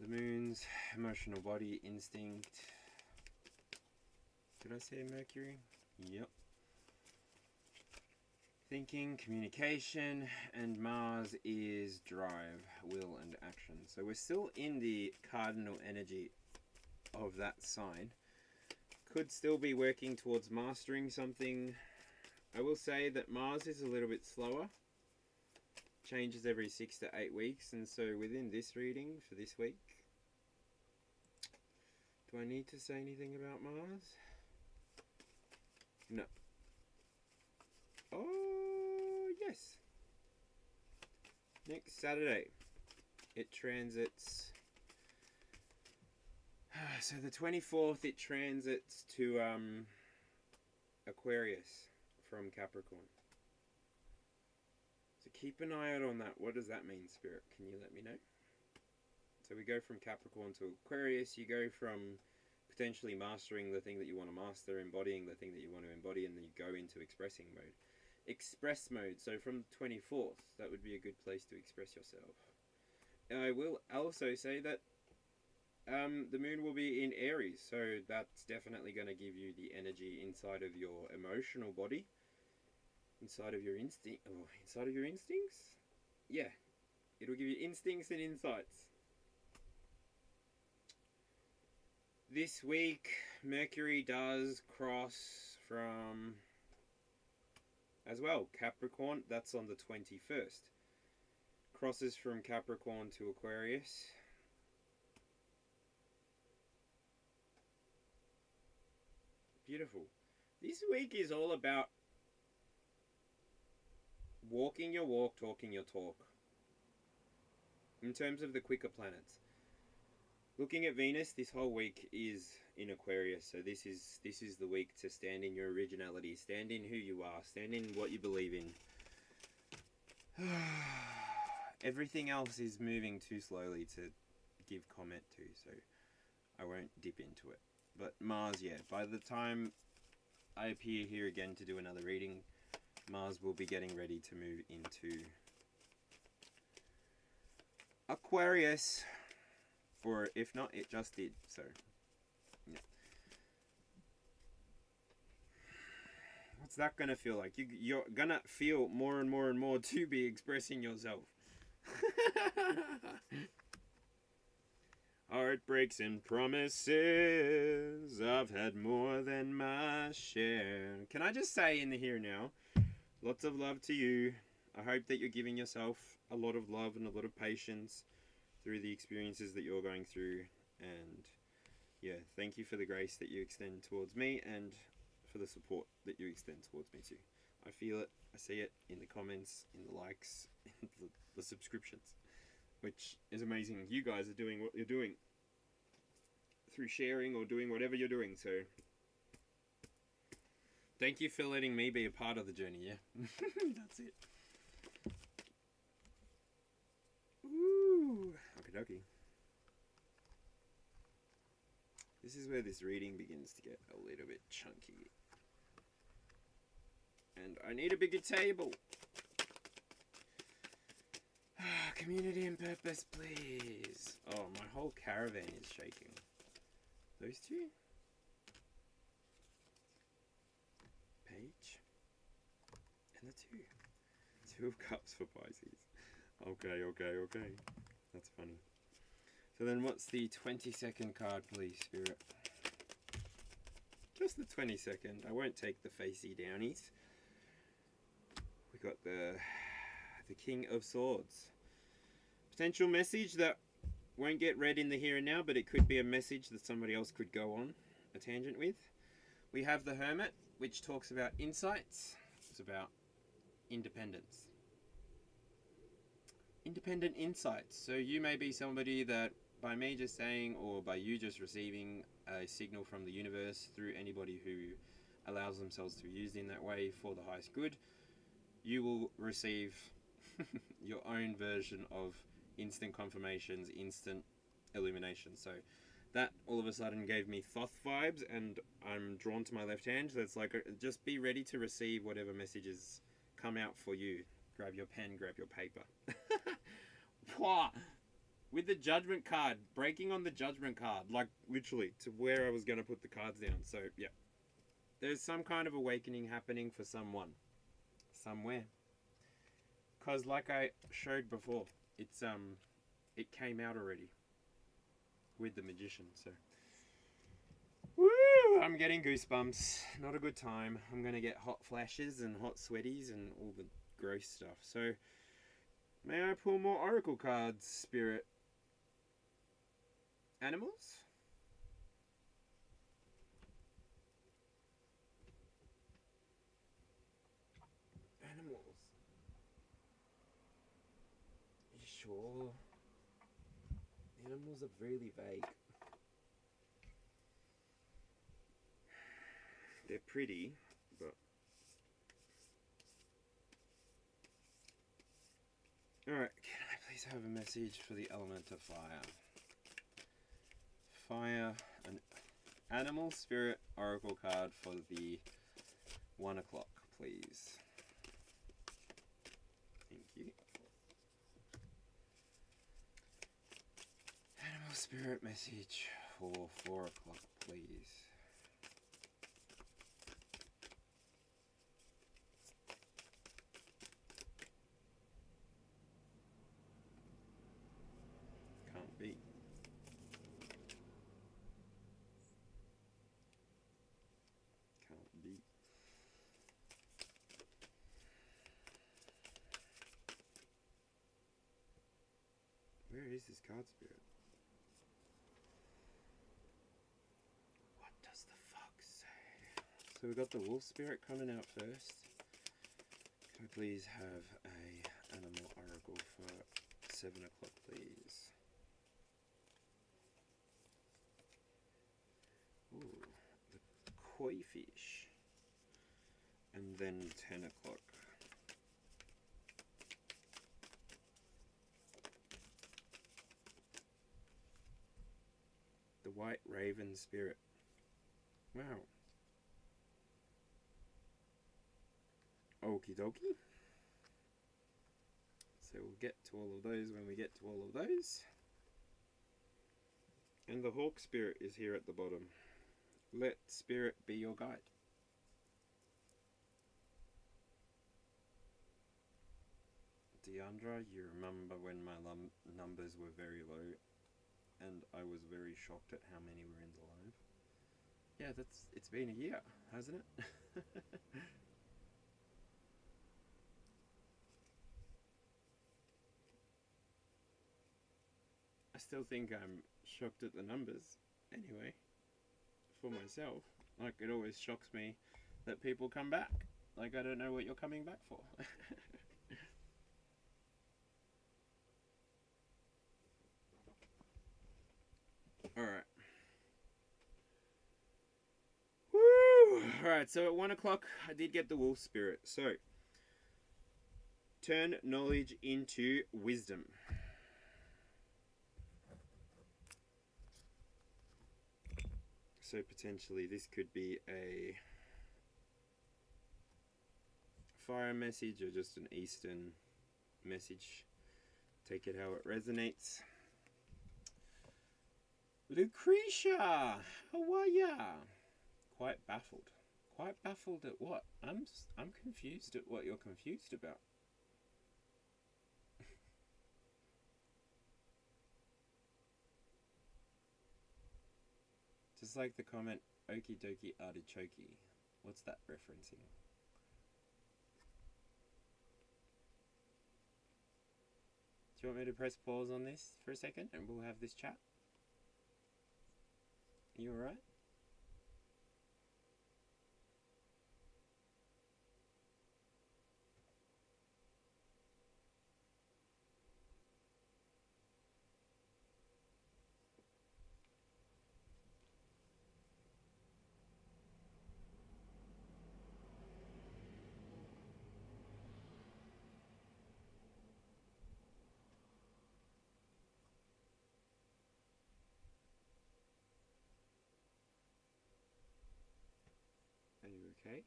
The Moon's emotional body, instinct. Did I say Mercury? Yep. Thinking, communication, and Mars is drive, will, and action. So we're still in the cardinal energy of that sign. Could still be working towards mastering something. I will say that Mars is a little bit slower. Changes every 6 to 8 weeks, and so within this reading for this week, do I need to say anything about Mars? No. Oh, yes. Next Saturday, it transits. So the 24th, it transits to Aquarius from Capricorn. So keep an eye out on that. What does that mean, Spirit? Can you let me know? So we go from Capricorn to Aquarius. You go from potentially mastering the thing that you want to master, embodying the thing that you want to embody, and then you go into expressing mode. Express mode. So from the 24th, that would be a good place to express yourself. And I will also say that the moon will be in Aries, so that's definitely going to give you the energy inside of your emotional body, inside of your instinct, or inside of your instincts. Yeah, it'll give you instincts and insights. This week, Mercury does cross from, as well, Capricorn. That's on the 21st. Crosses from Capricorn to Aquarius. Beautiful. This week is all about walking your walk, talking your talk. In terms of the quicker planets. Looking at Venus, this whole week is in Aquarius, so this is the week to stand in your originality, stand in who you are, stand in what you believe in. Everything else is moving too slowly to give comment to, so I won't dip into it. But Mars, yeah, by the time I appear here again to do another reading, Mars will be getting ready to move into Aquarius. Or if not, it just did, so yeah. What's that gonna feel like? You're gonna feel more and more and more to be expressing yourself. Heartbreaks and promises, I've had more than my share. Can I just say in the here and now, lots of love to you. I hope that you're giving yourself a lot of love and a lot of patience through the experiences that you're going through, and yeah, thank you for the grace that you extend towards me and for the support that you extend towards me too. I feel it, I see it in the comments, in the likes, in the subscriptions, which is amazing. You guys are doing what you're doing through sharing or doing whatever you're doing, so thank you for letting me be a part of the journey, yeah? That's it. Ooh, okie dokie. This is where this reading begins to get a little bit chunky. And I need a bigger table. Community and purpose, please. Oh, my whole caravan is shaking. Those two? Page. And the two. Two of cups for Pisces. Okay, okay, okay. That's funny. So then what's the 22nd card, please, Spirit? Just the 22nd. I won't take the facey downies. We got the King of Swords. Potential message that won't get read in the here and now, but it could be a message that somebody else could go on a tangent with. We have the Hermit, which talks about insights. It's about independence. Independent insights. So you may be somebody that by me just saying, or by you just receiving a signal from the universe through anybody who allows themselves to be used in that way for the highest good, you will receive your own version of instant confirmations, instant illumination. So that all of a sudden gave me Thoth vibes, and I'm drawn to my left hand. So it's like, just be ready to receive whatever messages come out for you. Grab your pen, grab your paper. With the judgment card, breaking on the judgment card, like literally to where I was going to put the cards down. So yeah, there's some kind of awakening happening for someone, somewhere. Because like I showed before, it's it came out already with the Magician. So woo, I'm getting goosebumps. Not a good time. I'm gonna get hot flashes and hot sweaties and all the gross stuff. So may I pull more oracle cards, Spirit? Animals? Animals. Are you sure? Animals are really vague. They're pretty, but... Alright, can I please have a message for the element of fire? Fire, an animal spirit oracle card for the 1 o'clock, please. Thank you. Animal spirit message for 4 o'clock, please. Can't be. Can't be. Where is this card, Spirit? What does the fox say? So we got the wolf spirit coming out first. Can I please have a animal oracle for 7 o'clock, please? koi fish. And then 10 o'clock. The white raven spirit. Wow. Okie dokie. So we'll get to all of those when we get to all of those. And the hawk spirit is here at the bottom. Let spirit be your guide. Deandra, you remember when my numbers were very low and I was very shocked at how many were in the live? Yeah, it's been a year, hasn't it? I still think I'm shocked at the numbers anyway, for myself. Like, it always shocks me that people come back. Like, I don't know what you're coming back for. Alright. Woo! Alright, so at 1 o'clock, I did get the wolf spirit. So, turn knowledge into wisdom. So potentially this could be a fire message or just an Eastern message. Take it how it resonates. Lucretia, how are ya? Quite baffled. Quite baffled at what? I'm confused at what you're confused about. Just like the comment, okie dokie artichokey. What's that referencing? Do you want me to press pause on this for a second and we'll have this chat? You alright? Are you okay?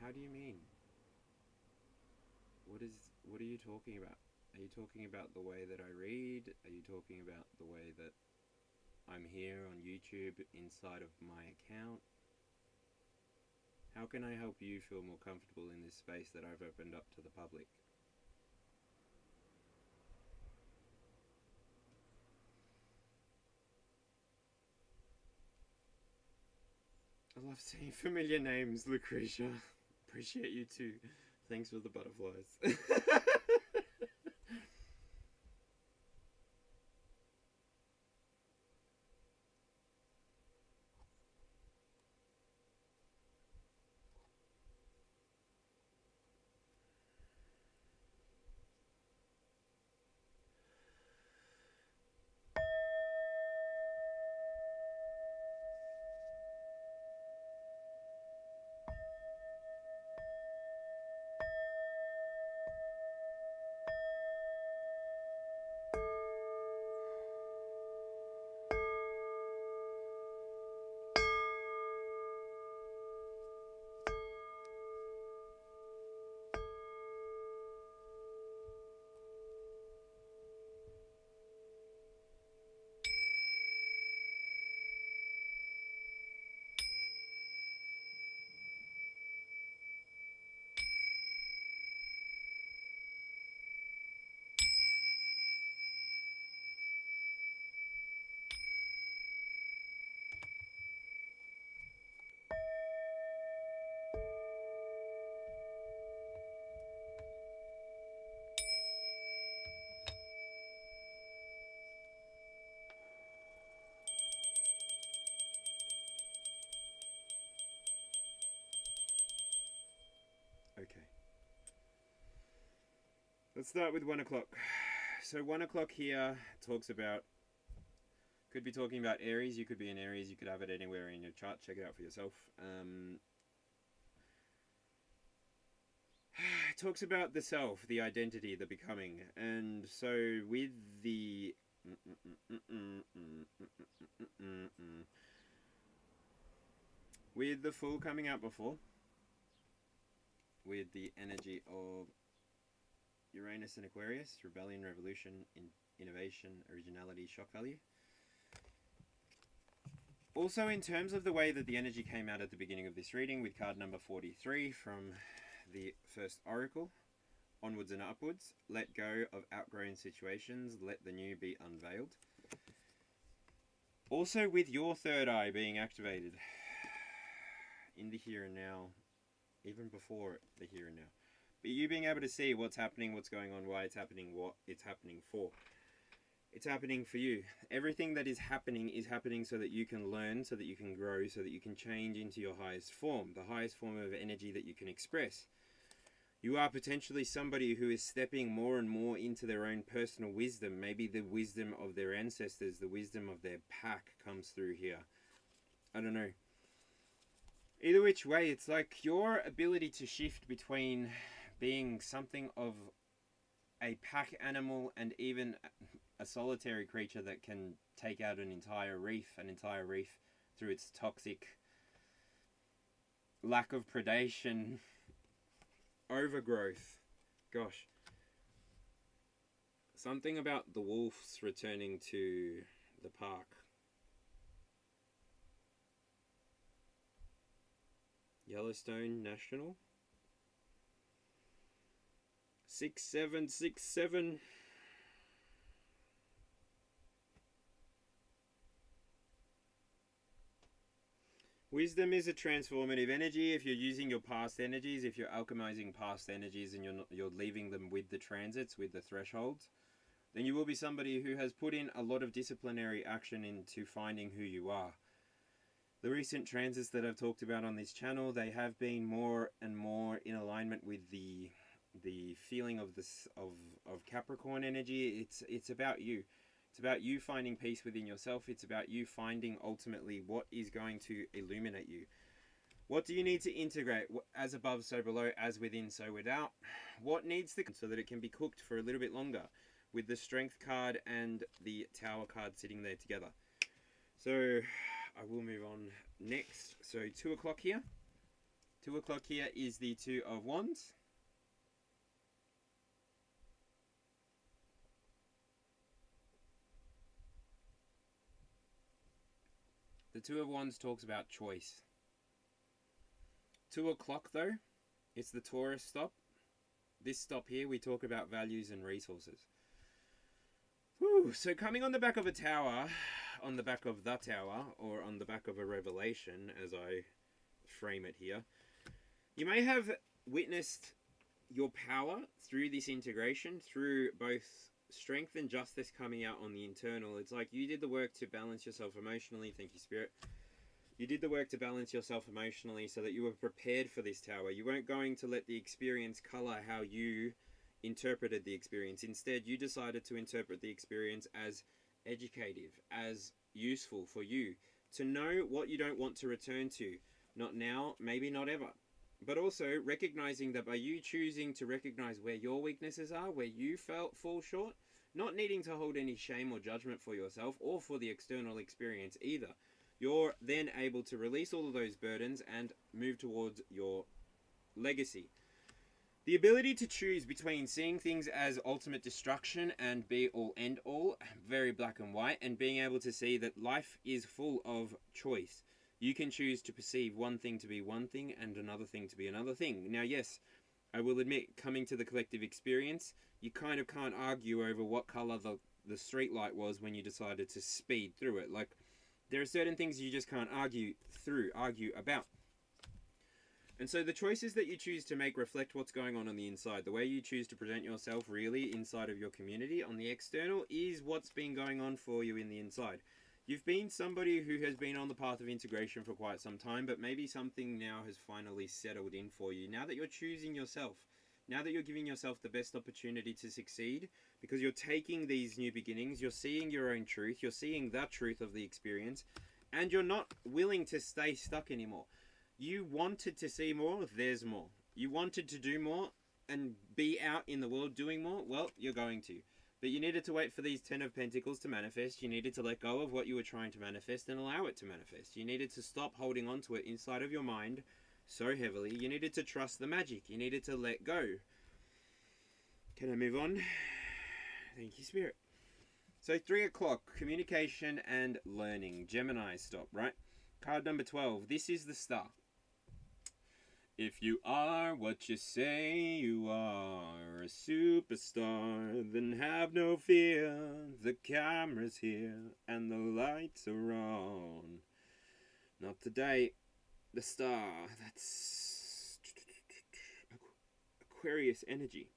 How do you mean? What are you talking about? Are you talking about the way that I read? Are you talking about the way that I'm here on YouTube inside of my account? How can I help you feel more comfortable in this space that I've opened up to the public? I love seeing familiar names, Lucretia. Appreciate you too. Thanks for the butterflies. Okay. Let's start with 1 o'clock. So 1 o'clock here talks about Could be talking about Aries. You could be in Aries. You could have it anywhere in your chart. Check it out for yourself. It talks about the self, the identity, the becoming. And so with the... with the Fool coming out before, with the energy of Uranus and Aquarius, rebellion, revolution, innovation, originality, shock value. Also, in terms of the way that the energy came out at the beginning of this reading, with card number 43 from the first oracle, onwards and upwards, let go of outgrown situations, let the new be unveiled. Also, with your third eye being activated in the here and now, even before the here and now. But you being able to see what's happening, what's going on, why it's happening, what it's happening for. It's happening for you. Everything that is happening so that you can learn, so that you can grow, so that you can change into your highest form, the highest form of energy that you can express. You are potentially somebody who is stepping more and more into their own personal wisdom. Maybe the wisdom of their ancestors, the wisdom of their pack comes through here. I don't know. Either which way, it's like your ability to shift between being something of a pack animal and even a solitary creature that can take out an entire reef through its toxic lack of predation, overgrowth. Gosh. Something about the wolves returning to the park. Yellowstone National. 6767. Wisdom is a transformative energy. If you're using your past energies, if you're alchemizing past energies and you're leaving them with the transits, with the thresholds, then you will be somebody who has put in a lot of disciplinary action into finding who you are. The recent transits that I've talked about on this channel, they have been more and more in alignment with the feeling of this of Capricorn energy. It's about you. It's about you finding peace within yourself. It's about you finding ultimately what is going to illuminate you. What do you need to integrate? As above, so below, as within, so without. What needs to, so that it can be cooked for a little bit longer, with the Strength card and the Tower card sitting there together. So I will move on next. So 2 o'clock here. 2 o'clock here is the Two of Wands. The Two of Wands talks about choice. 2 o'clock though, it's the Taurus stop. This stop here, we talk about values and resources. Whew. So coming on the back of a tower, on the back of the tower, or on the back of a revelation, as I frame it here, you may have witnessed your power through this integration, through both strength and justice coming out on the internal. It's like you did the work to balance yourself emotionally. Thank you, Spirit. You did the work to balance yourself emotionally so that you were prepared for this tower. You weren't going to let the experience color how you interpreted the experience. Instead, you decided to interpret the experience as educative, as useful for you, to know what you don't want to return to. Not now, maybe not ever. But also recognizing that by you choosing to recognize where your weaknesses are, where you fall short, not needing to hold any shame or judgment for yourself or for the external experience either, you're then able to release all of those burdens and move towards your legacy. The ability to choose between seeing things as ultimate destruction and be all end all, very black and white, and being able to see that life is full of choice. You can choose to perceive one thing to be one thing and another thing to be another thing. Now, yes, I will admit, coming to the collective experience, you kind of can't argue over what color the street light was when you decided to speed through it. Like, there are certain things you just can't argue about. And so the choices that you choose to make reflect what's going on the inside. The way you choose to present yourself really inside of your community on the external is what's been going on for you in the inside. You've been somebody who has been on the path of integration for quite some time, but maybe something now has finally settled in for you. Now that you're choosing yourself, Now that you're giving yourself the best opportunity to succeed, because you're taking these new beginnings, you're seeing your own truth, you're seeing the truth of the experience, and you're not willing to stay stuck anymore. You wanted to see more, there's more. You wanted to do more and be out in the world doing more, well, you're going to. But you needed to wait for these 10 of Pentacles to manifest. You needed to let go of what you were trying to manifest and allow it to manifest. You needed to stop holding on to it inside of your mind so heavily. You needed to trust the magic. You needed to let go. Can I move on? Thank you, Spirit. So 3 o'clock, communication and learning. Gemini, stop, right? Card number 12. This is the star. If you are what you say you are, a superstar, then have no fear. The camera's here and the lights are on. Not today. The star. That's Aquarius energy.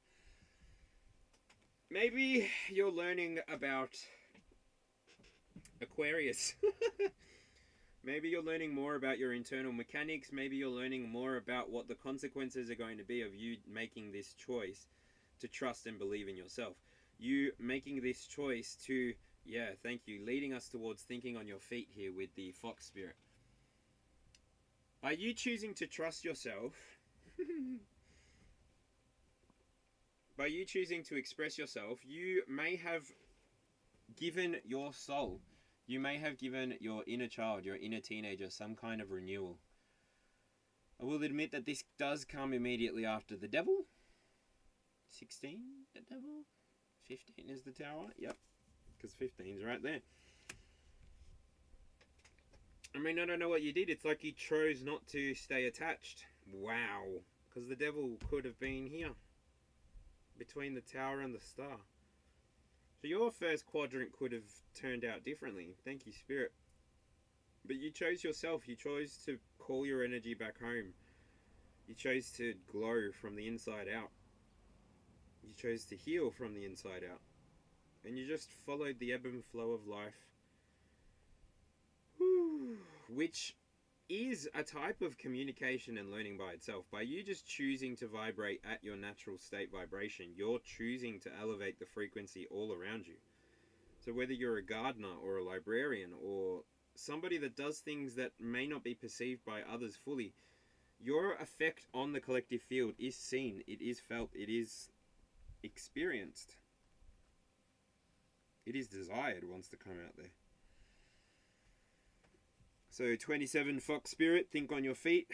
Maybe you're learning about Aquarius. Maybe you're learning more about your internal mechanics. Maybe you're learning more about what the consequences are going to be of you making this choice to trust and believe in yourself. You making this choice to, yeah, thank you, leading us towards thinking on your feet here with the Fox Spirit. By you choosing to trust yourself, by you choosing to express yourself, you may have given your soul, you may have given your inner child, your inner teenager, some kind of renewal. I will admit that this does come immediately after the devil. 16, the devil. 15 is the tower. Yep, because 15 is right there. I mean, I don't know what you did. It's like you chose not to stay attached. Wow. Because the devil could have been here. Between the tower and the star. So your first quadrant could have turned out differently. Thank you, Spirit. But you chose yourself. You chose to call your energy back home. You chose to glow from the inside out. You chose to heal from the inside out. And you just followed the ebb and flow of life. Which is a type of communication and learning by itself. By you just choosing to vibrate at your natural state vibration, you're choosing to elevate the frequency all around you. So whether you're a gardener or a librarian or somebody that does things that may not be perceived by others fully, your effect on the collective field is seen, it is felt, it is experienced. It is desired wants to come out there. So 27 Fox Spirit, think on your feet.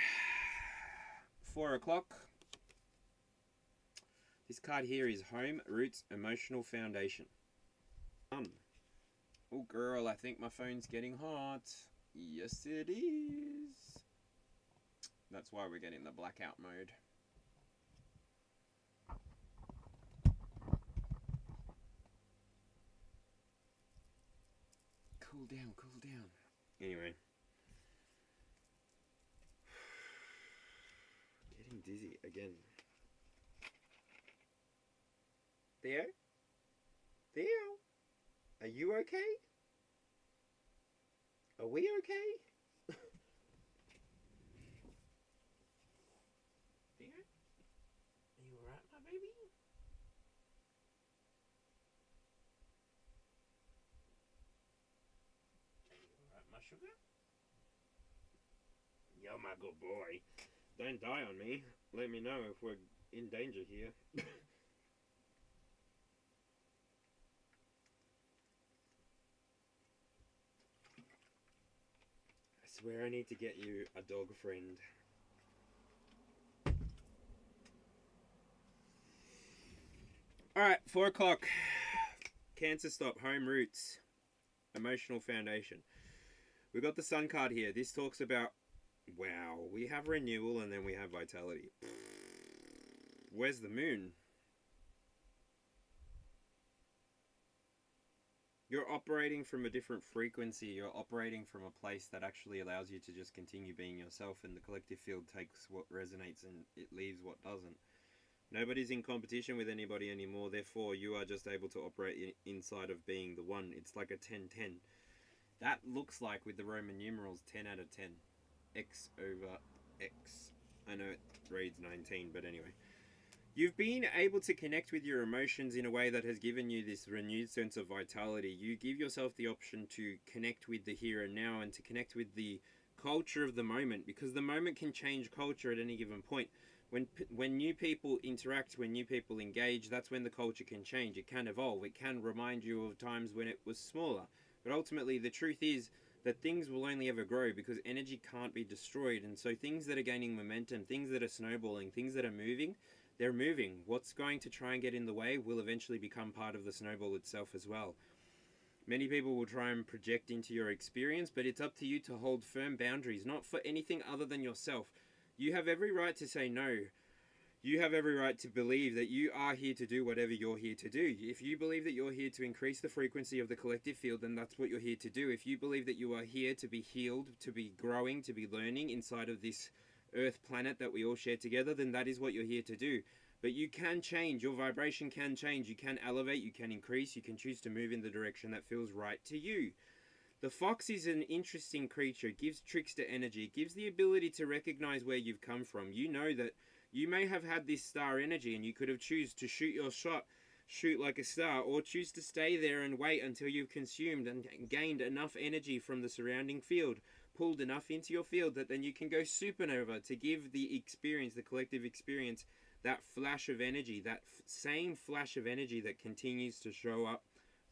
4 o'clock. This card here is home, roots, emotional foundation. Oh girl, I think my phone's getting hot. Yes it is. That's why we're getting the blackout mode. Cool down, cool down. Anyway. Getting dizzy again. Theo? Theo? Are you okay? Are we okay? Theo? Are you alright, my baby? Are you alright, my sugar? You're my good boy. Don't die on me. Let me know if we're in danger here. I swear I need to get you a dog friend. Alright, 4 o'clock. Cancer stop, home roots, emotional foundation. We've got the Sun card here. This talks about, wow, we have renewal and then we have vitality. Where's the moon? You're operating from a different frequency. You're operating from a place that actually allows you to just continue being yourself, and the collective field takes what resonates and it leaves what doesn't. Nobody's in competition with anybody anymore, therefore you are just able to operate inside of being the one. It's like a 10-10. That looks like, with the Roman numerals, 10 out of 10. X over X. I know it reads 19, but anyway. You've been able to connect with your emotions in a way that has given you this renewed sense of vitality. You give yourself the option to connect with the here and now and to connect with the culture of the moment, because the moment can change culture at any given point. When new people interact, when new people engage, that's when the culture can change. It can evolve. It can remind you of times when it was smaller. But ultimately, the truth is that things will only ever grow because energy can't be destroyed. And so things that are gaining momentum, things that are snowballing, things that are moving, they're moving. What's going to try and get in the way will eventually become part of the snowball itself as well. Many people will try and project into your experience, but it's up to you to hold firm boundaries, not for anything other than yourself. You have every right to say no. You have every right to believe that you are here to do whatever you're here to do. If you believe that you're here to increase the frequency of the collective field, then that's what you're here to do. If you believe that you are here to be healed, to be growing, to be learning inside of this Earth planet that we all share together, then that is what you're here to do. But you can change. Your vibration can change. You can elevate. You can increase. You can choose to move in the direction that feels right to you. The fox is an interesting creature. It gives tricks to energy. It gives the ability to recognize where you've come from. You know that you may have had this star energy and you could have choose to shoot your shot, shoot like a star, or choose to stay there and wait until you've consumed and gained enough energy from the surrounding field, pulled enough into your field that then you can go supernova to give the experience, the collective experience, that flash of energy, that same flash of energy that continues to show up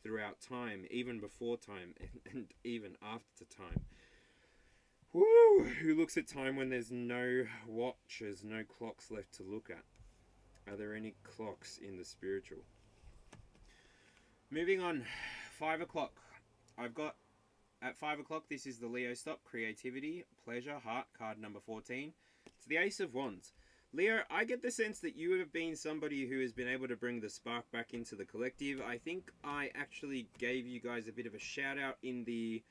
throughout time, even before time, and even after time. Woo! Who looks at time when there's no watches, no clocks left to look at? Are there any clocks in the spiritual? Moving on, 5 o'clock. I've got, at 5 o'clock, this is the Leo stop, creativity, pleasure, heart, card number 14. It's the Ace of Wands. Leo, I get the sense that you have been somebody who has been able to bring the spark back into the collective. I think I actually gave you guys a bit of a shout out in the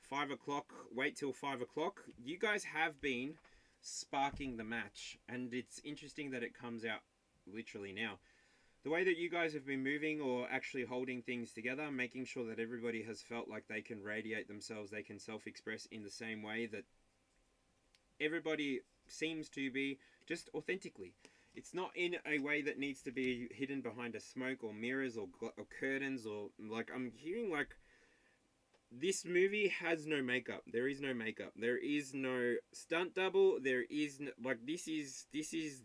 5 o'clock, wait till 5 o'clock. You guys have been sparking the match, and it's interesting that it comes out literally now. The way that you guys have been moving or actually holding things together, making sure that everybody has felt like they can radiate themselves, they can self-express in the same way that everybody seems to be, just authentically. It's not in a way that needs to be hidden behind a smoke or mirrors or curtains, or like I'm hearing like this movie has no makeup. There is no makeup. There is no stunt double. There is no, like this is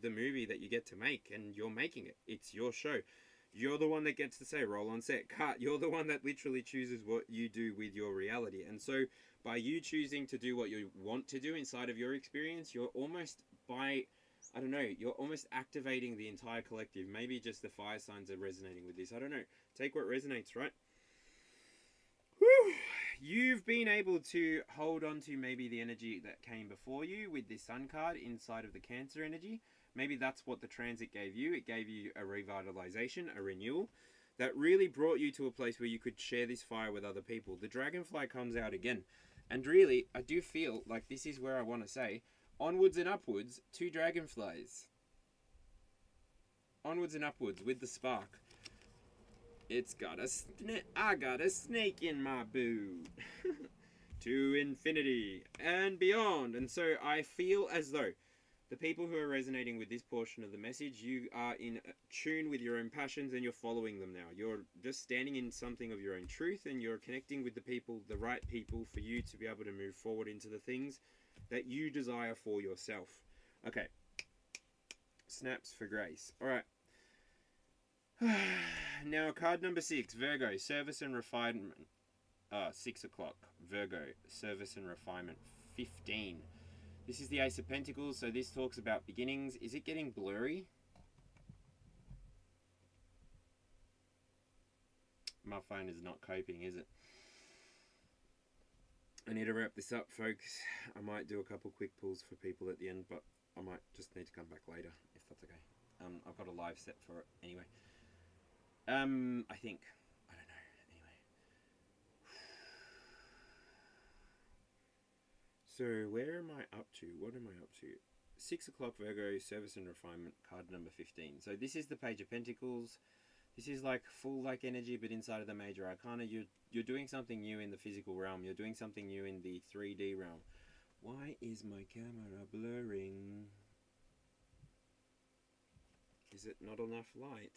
the movie that you get to make, and you're making it. It's your show. You're the one that gets to say roll on set, cut. You're the one that literally chooses what you do with your reality. And so by you choosing to do what you want to do inside of your experience, you're almost you're almost activating the entire collective. Maybe just the fire signs are resonating with this. I don't know. Take what resonates, right? Whew. You've been able to hold on to maybe the energy that came before you with this Sun card inside of the Cancer energy. Maybe that's what the transit gave you. It gave you a revitalization, a renewal that really brought you to a place where you could share this fire with other people. The dragonfly comes out again. And really, I do feel like this is where I want to say, onwards and upwards, 2 dragonflies. Onwards and upwards with the spark. I got a snake in my boot. To infinity and beyond. And so I feel as though the people who are resonating with this portion of the message, you are in tune with your own passions and you're following them now. You're just standing in something of your own truth, and you're connecting with the people, the right people, for you to be able to move forward into the things that you desire for yourself. Okay. Snaps for grace. All right. Now, card number 6, Virgo, service and refinement. 6 o'clock, Virgo, service and refinement, 15. This is the Ace of Pentacles, so this talks about beginnings. Is it getting blurry? My phone is not coping, is it? I need to wrap this up, folks. I might do a couple quick pulls for people at the end, but I might just need to come back later, if that's okay. I've got a live set for it anyway. I think. I don't know. Anyway. So, where am I up to? What am I up to? 6 o'clock, Virgo, service and refinement, card number 15. So, this is the Page of Pentacles. This is like full like energy, but inside of the major arcana. You're doing something new in the physical realm. You're doing something new in the 3D realm. Why is my camera blurring? Is it not enough light?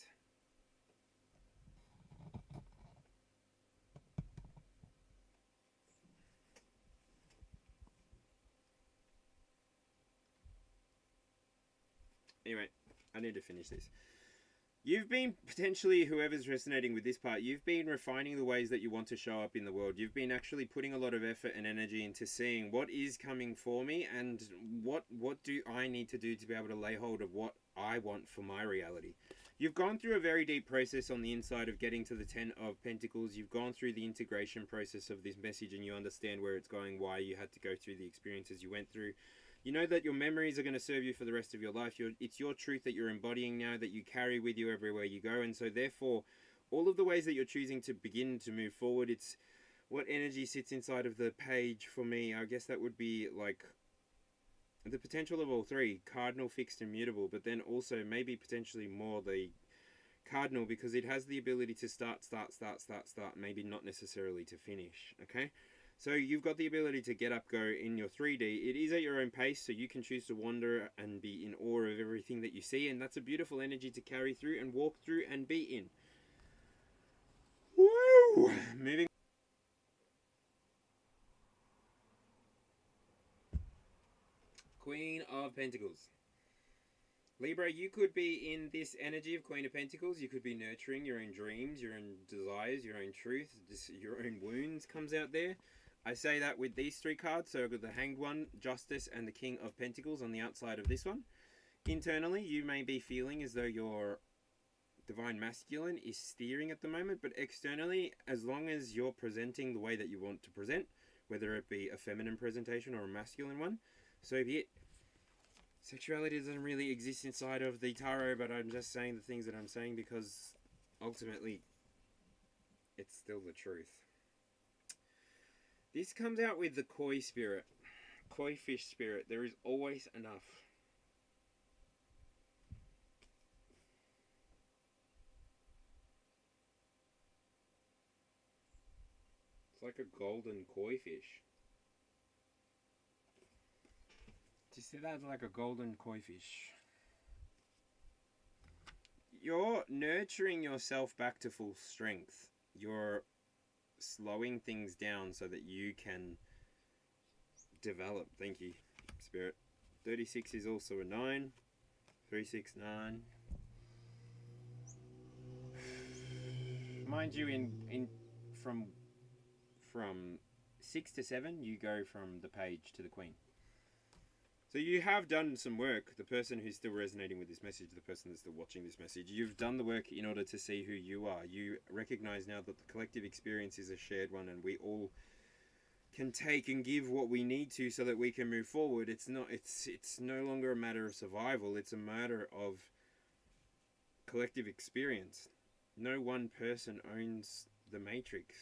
Anyway, I need to finish this. You've been potentially, whoever's resonating with this part, you've been refining the ways that you want to show up in the world. You've been actually putting a lot of effort and energy into seeing what is coming for me and what do I need to do to be able to lay hold of what I want for my reality. You've gone through a very deep process on the inside of getting to the 10 of Pentacles. You've gone through the integration process of this message and you understand where it's going, why you had to go through the experiences you went through. You know that your memories are going to serve you for the rest of your life. It's your truth that you're embodying now, that you carry with you everywhere you go. And so therefore, all of the ways that you're choosing to begin to move forward, it's what energy sits inside of the page for me. I guess that would be like the potential of all three: cardinal, fixed, and mutable. But then also maybe potentially more the cardinal, because it has the ability to start, maybe not necessarily to finish. Okay? So you've got the ability to get up, go in your 3D. It is at your own pace, so you can choose to wander and be in awe of everything that you see, and that's a beautiful energy to carry through and walk through and be in. Woo! Moving. Queen of Pentacles. Libra, you could be in this energy of Queen of Pentacles. You could be nurturing your own dreams, your own desires, your own truth, your own wounds comes out there. I say that with these three cards. So I've got the Hanged One, Justice, and the King of Pentacles on the outside of this one. Internally, you may be feeling as though your Divine Masculine is steering at the moment, but externally, as long as you're presenting the way that you want to present, whether it be a feminine presentation or a masculine one, so be it. Sexuality doesn't really exist inside of the tarot, but I'm just saying the things that I'm saying because ultimately it's still the truth. This comes out with the koi spirit, koi fish spirit. There is always enough. It's like a golden koi fish. Just see that like a golden koi fish. You're nurturing yourself back to full strength. You're slowing things down so that you can develop. Thank you, Spirit. 36 is also a 9. 369. Mind you, in from 6 to 7, you go from the page to the Queen. So you have done some work. The person who's still resonating with this message, the person that's still watching this message, you've done the work in order to see who you are. You recognize now that the collective experience is a shared one, and we all can take and give what we need to so that we can move forward. It's no longer a matter of survival. It's a matter of collective experience. No one person owns the matrix,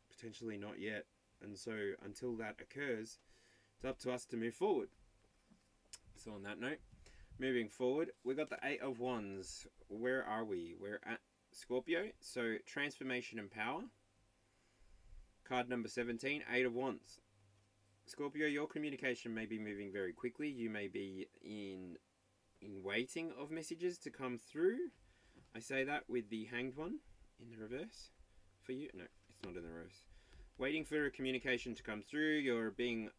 potentially not yet. And so until that occurs, it's up to us to move forward. So on that note, moving forward, we got the 8 of Wands. Where are we? We're at Scorpio. So transformation and power. Card number 17, 8 of Wands. Scorpio, your communication may be moving very quickly. You may be in waiting of messages to come through. I say that with the Hanged One in the reverse for you. No, it's not in the reverse. Waiting for a communication to come through. You're being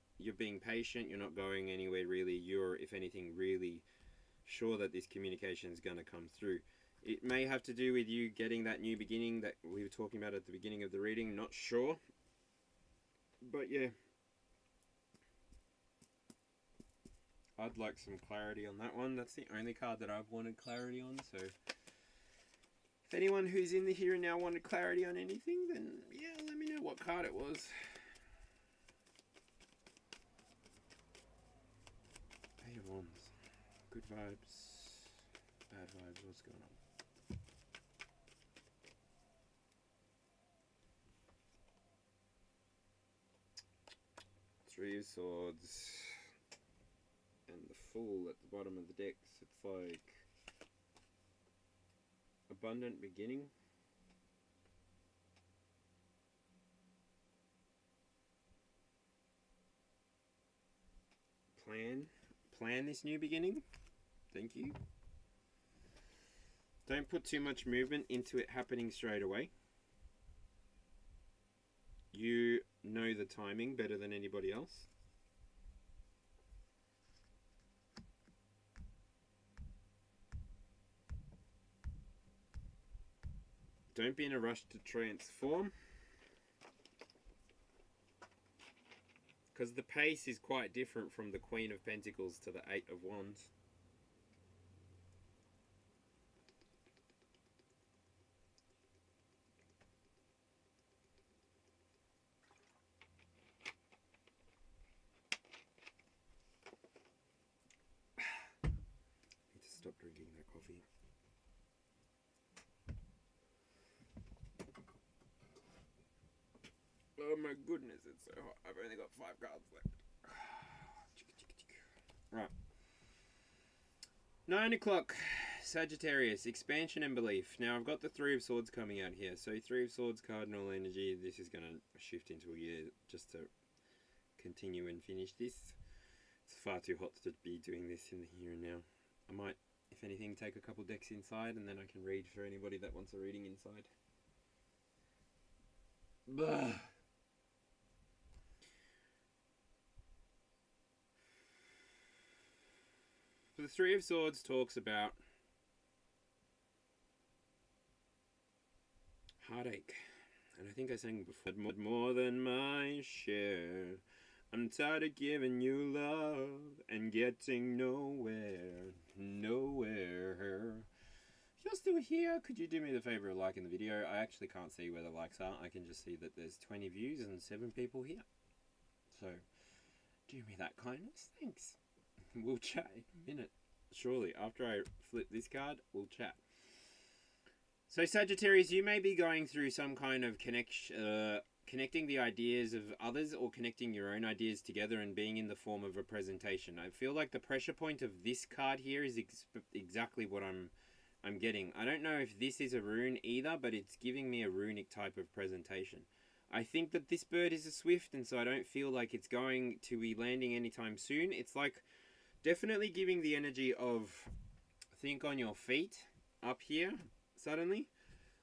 patient. You're not going anywhere really. You're, if anything, really sure that this communication is going to come through. It may have to do with you getting that new beginning that we were talking about at the beginning of the reading. Not sure. But yeah. I'd like some clarity on that one. That's the only card that I've wanted clarity on. So if anyone who's in the here and now wanted clarity on anything, then yeah, let me know what card it was. Eight of Wands. Good vibes. Bad vibes. What's going on? Three of Swords. And the Fool at the bottom of the decks. It's like abundant beginning. Plan this new beginning. Thank you. Don't put too much movement into it happening straight away. You know the timing better than anybody else. Don't be in a rush to transform, because the pace is quite different from the Queen of Pentacles to the Eight of Wands. I need to stop drinking that coffee. Oh my goodness, it's so hot. I've only got 5 cards left. Right. 9 o'clock. Sagittarius, expansion and belief. Now I've got the Three of Swords coming out here. So Three of Swords, cardinal energy. This is going to shift into a year just to continue and finish this. It's far too hot to be doing this in the here and now. I might, if anything, take a couple decks inside and then I can read for anybody that wants a reading inside. Blah. So the Three of Swords talks about heartache. And I think I sang before, more than my share. I'm tired of giving you love and getting nowhere. If you're still here, could you do me the favor of liking the video? I actually can't see where the likes are. I can just see that there's 20 views and 7 people here. So, do me that kindness. Thanks. We'll chat in a minute. Surely, after I flip this card, we'll chat. So Sagittarius, you may be going through some kind of connecting the ideas of others or connecting your own ideas together and being in the form of a presentation. I feel like the pressure point of this card here is exactly what I'm getting. I don't know if this is a rune either, but it's giving me a runic type of presentation. I think that this bird is a swift, and so I don't feel like it's going to be landing anytime soon. It's like definitely giving the energy of think on your feet up here suddenly.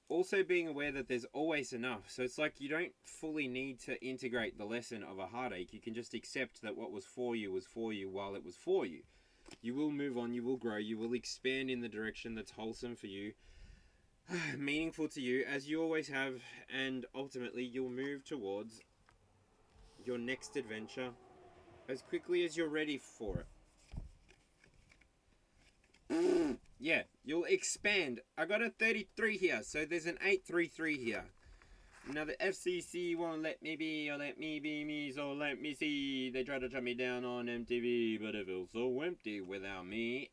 Also being aware that there's always enough. So it's like you don't fully need to integrate the lesson of a heartache. You can just accept that what was for you while it was for you. You will move on, you will grow, you will expand in the direction that's wholesome for you, meaningful to you, as you always have, and ultimately you'll move towards your next adventure as quickly as you're ready for it. Yeah, you'll expand. I got a 33 here, so there's an 833 here. Now the FCC won't let me be, or let me be me, so let me see. They try to shut me down on MTV, but it feels so empty without me.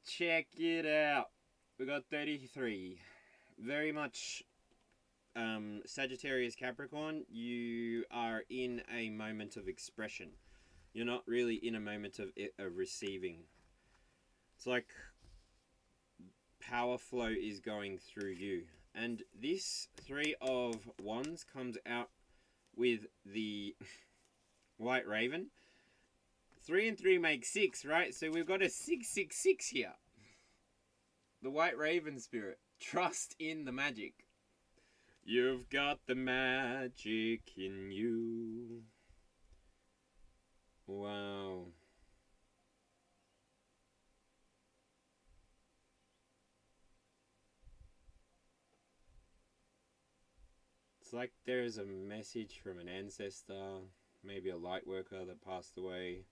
Check it out. We got 33. Very much Sagittarius Capricorn, you are in a moment of expression. You're not really in a moment of receiving. It's like power flow is going through you. And this Three of Wands comes out with the White Raven. 3 and 3 make 6, right? So we've got a 666 here. The White Raven spirit. Trust in the magic. You've got the magic in you. Wow. It's like there's a message from an ancestor, maybe a light worker that passed away.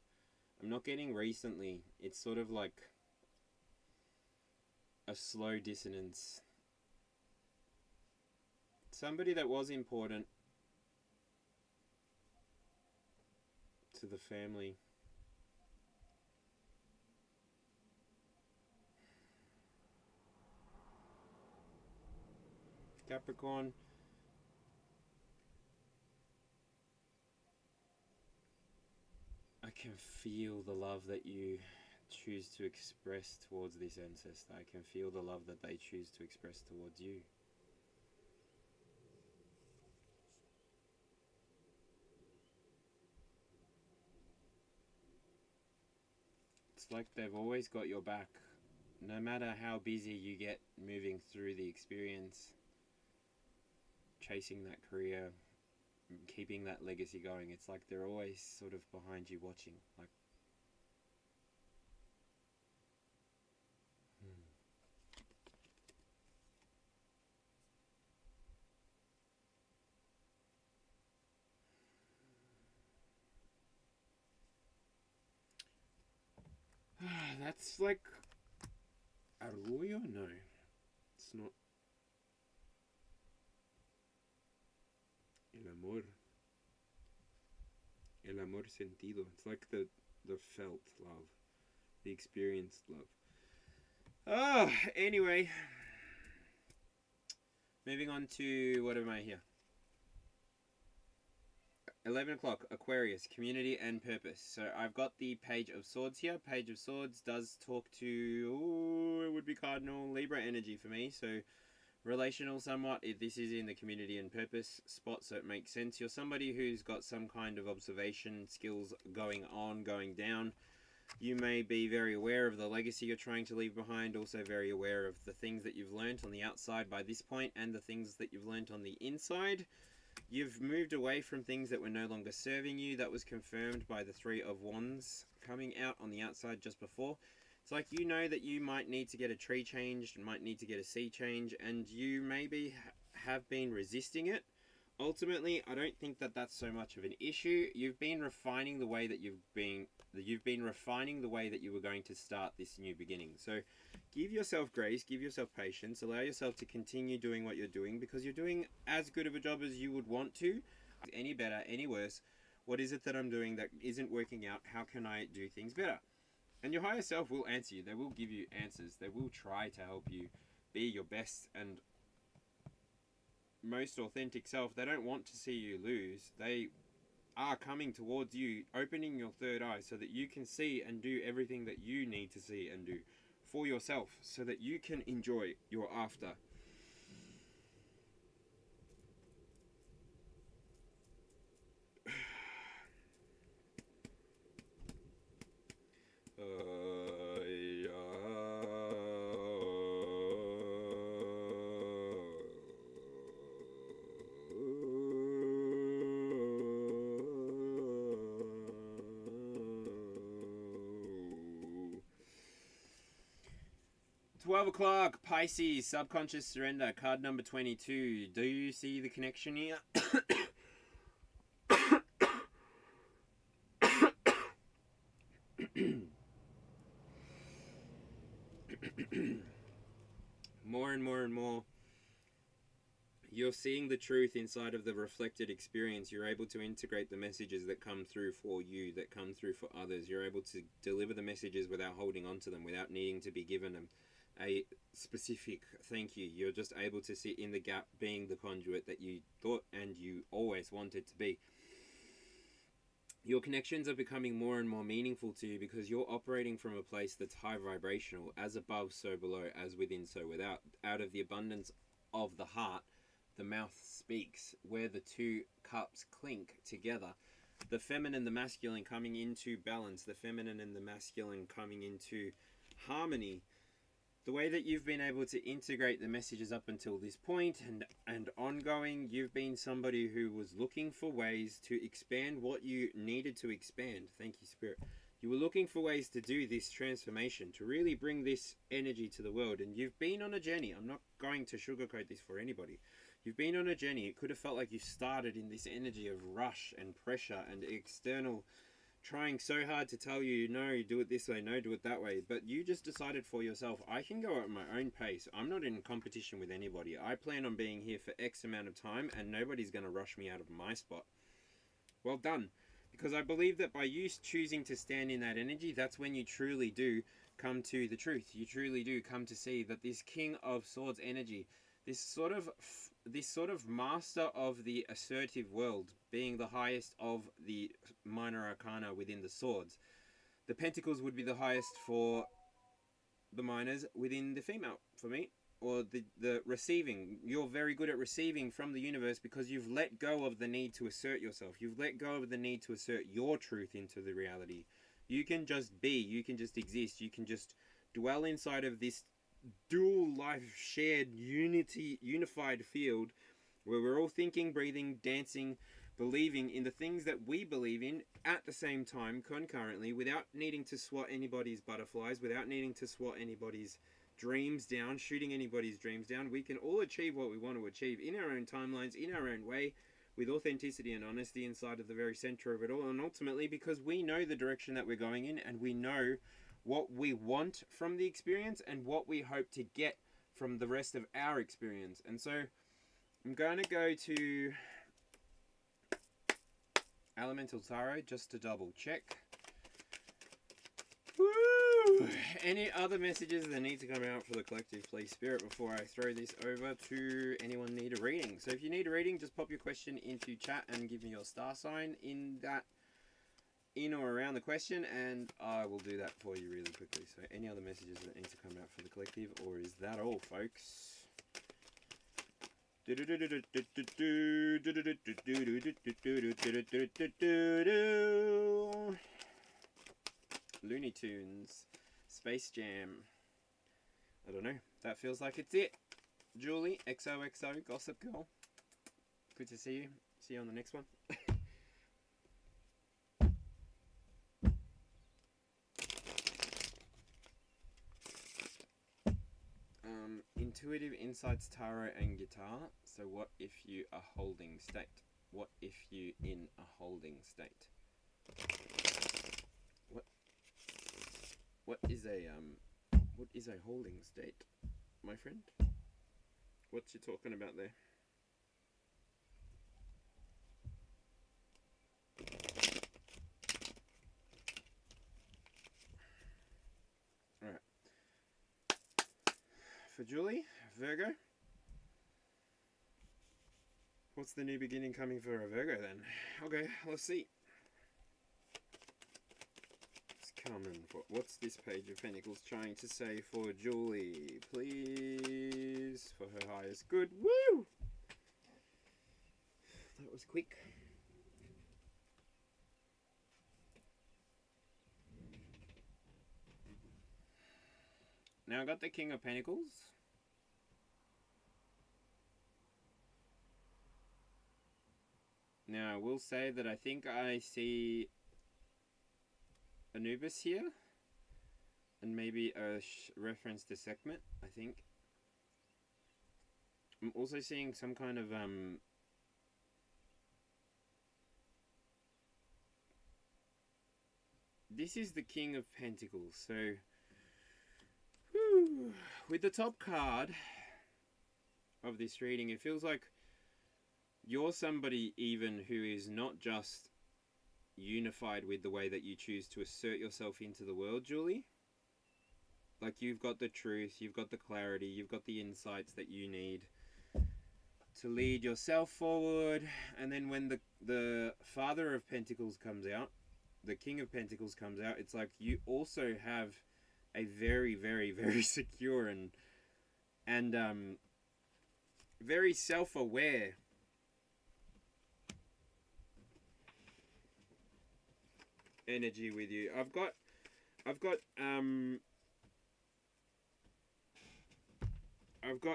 I'm not getting recently. It's sort of like a slow dissonance. Somebody that was important to the family. Capricorn. I can feel the love that you choose to express towards this ancestor. I can feel the love that they choose to express towards you. It's like they've always got your back, no matter how busy you get moving through the experience, chasing that career, keeping that legacy going, it's like they're always sort of behind you watching. Like, that's like Arroyo? No, it's not. El amor sentido. It's like the felt love, the experienced love. Oh, anyway, moving on to, what am I here? 11 o'clock, Aquarius, community and purpose. So I've got the Page of Swords here. Page of Swords does talk to, it would be Cardinal Libra energy for me. So relational somewhat. This is in the community and purpose spot, so it makes sense. You're somebody who's got some kind of observation skills going on, going down. You may be very aware of the legacy you're trying to leave behind, also very aware of the things that you've learnt on the outside by this point and the things that you've learnt on the inside. You've moved away from things that were no longer serving you. That was confirmed by the Three of Wands coming out on the outside just before. It's like, you know that you might need to get a tree changed, might need to get a sea change, and you maybe have been resisting it. Ultimately, I don't think that that's so much of an issue. You've been refining the way that you were going to start this new beginning. So give yourself grace, give yourself patience, allow yourself to continue doing what you're doing, because you're doing as good of a job as you would want to. Any better, any worse, what is it that I'm doing that isn't working out? How can I do things better? And your higher self will answer you. They will give you answers. They will try to help you be your best and most authentic self. They don't want to see you lose. They are coming towards you, opening your third eye so that you can see and do everything that you need to see and do for yourself, so that you can enjoy your after. $12 o'clock, Pisces, subconscious surrender, card number 22. Do you see the connection here? More and more and more, you're seeing the truth inside of the reflected experience. You're able to integrate the messages that come through for you, that come through for others. You're able to deliver the messages without holding on to them, without needing to be given them a specific thank you. You're just able to sit in the gap, being the conduit that you thought and you always wanted to be. Your connections are becoming more and more meaningful to you, because you're operating from a place that's high vibrational. As above, so below, as within, so without. Out of the abundance of the heart, the mouth speaks. Where the two cups clink together, the feminine, the masculine coming into balance, the feminine and the masculine coming into harmony. The way that you've been able to integrate the messages up until this point and ongoing, you've been somebody who was looking for ways to expand what you needed to expand. Thank you, Spirit. You were looking for ways to do this transformation, to really bring this energy to the world. And you've been on a journey. I'm not going to sugarcoat this for anybody. You've been on a journey. It could have felt like you started in this energy of rush and pressure and external, trying so hard to tell you, no, do it this way, no, do it that way. But you just decided for yourself, I can go at my own pace. I'm not in competition with anybody. I plan on being here for X amount of time, and nobody's going to rush me out of my spot. Well done. Because I believe that by you choosing to stand in that energy, that's when you truly do come to the truth. You truly do come to see that this King of Swords energy, this sort of master of the assertive world, being the highest of the minor arcana within the swords. The pentacles would be the highest for the minors within the female, for me. Or the receiving. You're very good at receiving from the universe, because you've let go of the need to assert yourself. You've let go of the need to assert your truth into the reality. You can just be. You can just exist. You can just dwell inside of this dual life shared unified field where we're all thinking, breathing, dancing, believing in the things that we believe in at the same time, concurrently, without needing to swat anybody's butterflies, without needing to swat anybody's dreams down, shooting anybody's dreams down. We can all achieve what we want to achieve in our own timelines, in our own way, with authenticity and honesty inside of the very center of it all. And ultimately, because we know the direction that we're going in, and we know what we want from the experience and what we hope to get from the rest of our experience. And so I'm going to go to Elemental Tarot just to double check. Woo! Any other messages that need to come out for the collective, please, Spirit, before I throw this over to anyone need a reading? So if you need a reading, just pop your question into chat and give me your star sign in or around the question, and I will do that for you really quickly. So any other messages that need to come out for the collective, or is that all, folks? Looney Tunes, Space Jam. I don't know. That feels like it's it. Julie, XOXO, Gossip Girl. Good to see you. See you on the next one. Intuitive Insights, Tarot and Guitar. So what if you are holding state? What if you in a holding state? What is a holding state, my friend? What you talking about there? Alright. For Julie, Virgo. What's the new beginning coming for a Virgo then? Okay, let's see. It's coming for... What's this Page of Pentacles trying to say for Julie? Please, for her highest good. Woo! That was quick. Now I got the King of Pentacles. Now I will say that I think I see Anubis here, and maybe a reference to Sekhmet, I think. I'm also seeing some kind of this is the King of Pentacles, so whew, with the top card of this reading, it feels like you're somebody even who is not just unified with the way that you choose to assert yourself into the world, Julie. Like, you've got the truth, you've got the clarity, you've got the insights that you need to lead yourself forward. And then when the Father of Pentacles comes out, the King of Pentacles comes out, it's like you also have a very, very, very secure and very self-aware energy with you. I've got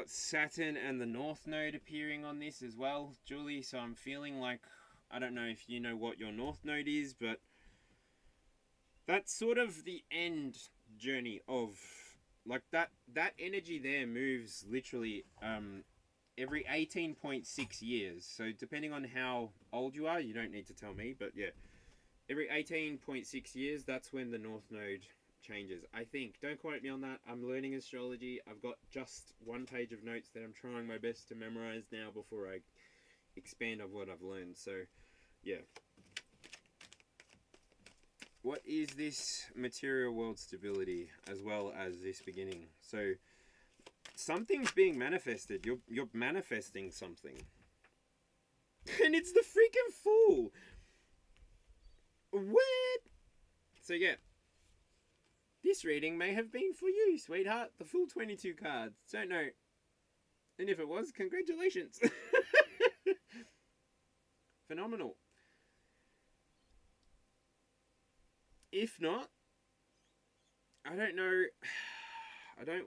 Saturn and the North Node appearing on this as well, Julie, so I'm feeling like, I don't know if you know what your North Node is, but that's sort of the end journey of, like, that energy there moves literally every 18.6 years. So depending on how old you are, you don't need to tell me, but yeah, every 18.6 years, that's when the North Node changes, I think. Don't quote me on that. I'm learning astrology. I've got just one page of notes that I'm trying my best to memorize now before I expand on what I've learned. So, yeah. What is this material world stability as well as this beginning? So, something's being manifested. You're manifesting something. And it's the freaking Fool! What? So yeah, this reading may have been for you, sweetheart. The full 22 cards. Don't know. And if it was, congratulations. Phenomenal. If not, I don't know I don't...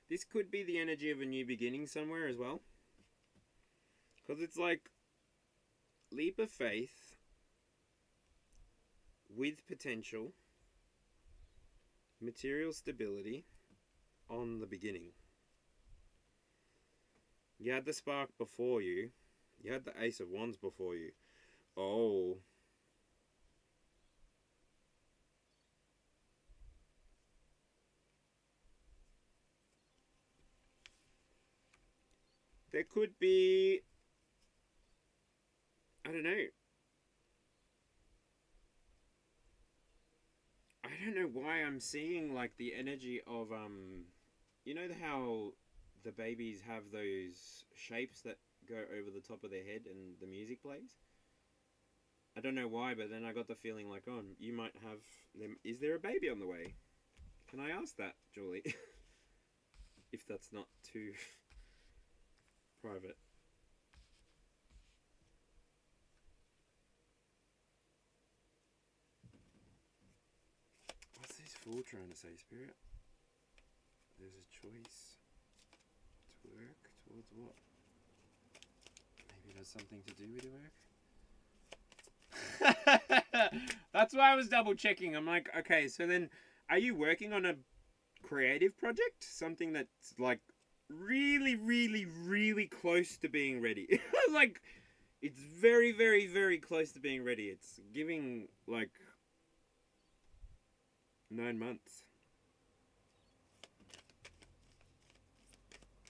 This could be the energy of a new beginning somewhere as well. Because it's like leap of faith with potential, material stability on the beginning. You had the spark before you. You had the Ace of Wands before you. Oh. There could be... I don't know. I don't know why I'm seeing like the energy of you know how the babies have those shapes that go over the top of their head and the music plays? I don't know why, but then I got the feeling like, oh, you might have them. Is there a baby on the way? Can I ask that, Julie? If that's not too private. What's this fool trying to say, Spirit? There's a choice to work towards what? Maybe it has something to do with your work? That's why I was double checking. I'm like, okay, so then are you working on a creative project? Something that's like really, really, really close to being ready. Like, it's very, very, very close to being ready. It's giving like 9 months.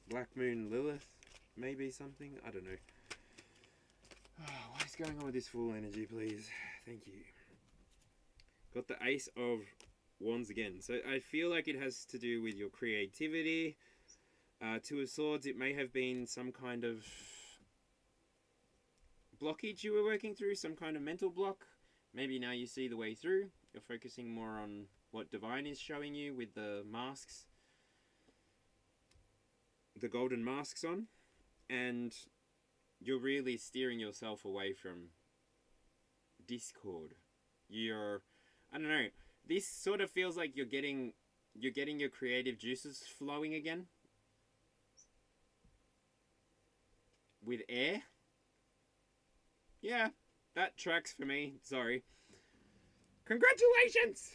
Black Moon Lilith, maybe something. I don't know. Oh, what is going on with this full energy, please? Thank you. Got the Ace of Wands again. So I feel like it has to do with your creativity. Two of Swords, it may have been some kind of blockage you were working through, some kind of mental block. Maybe now you see the way through. You're focusing more on what Divine is showing you with the masks. The golden masks on. And you're really steering yourself away from discord. You're... I don't know. This sort of feels like you're getting your creative juices flowing again. With air. Yeah, that tracks for me. Sorry. Congratulations!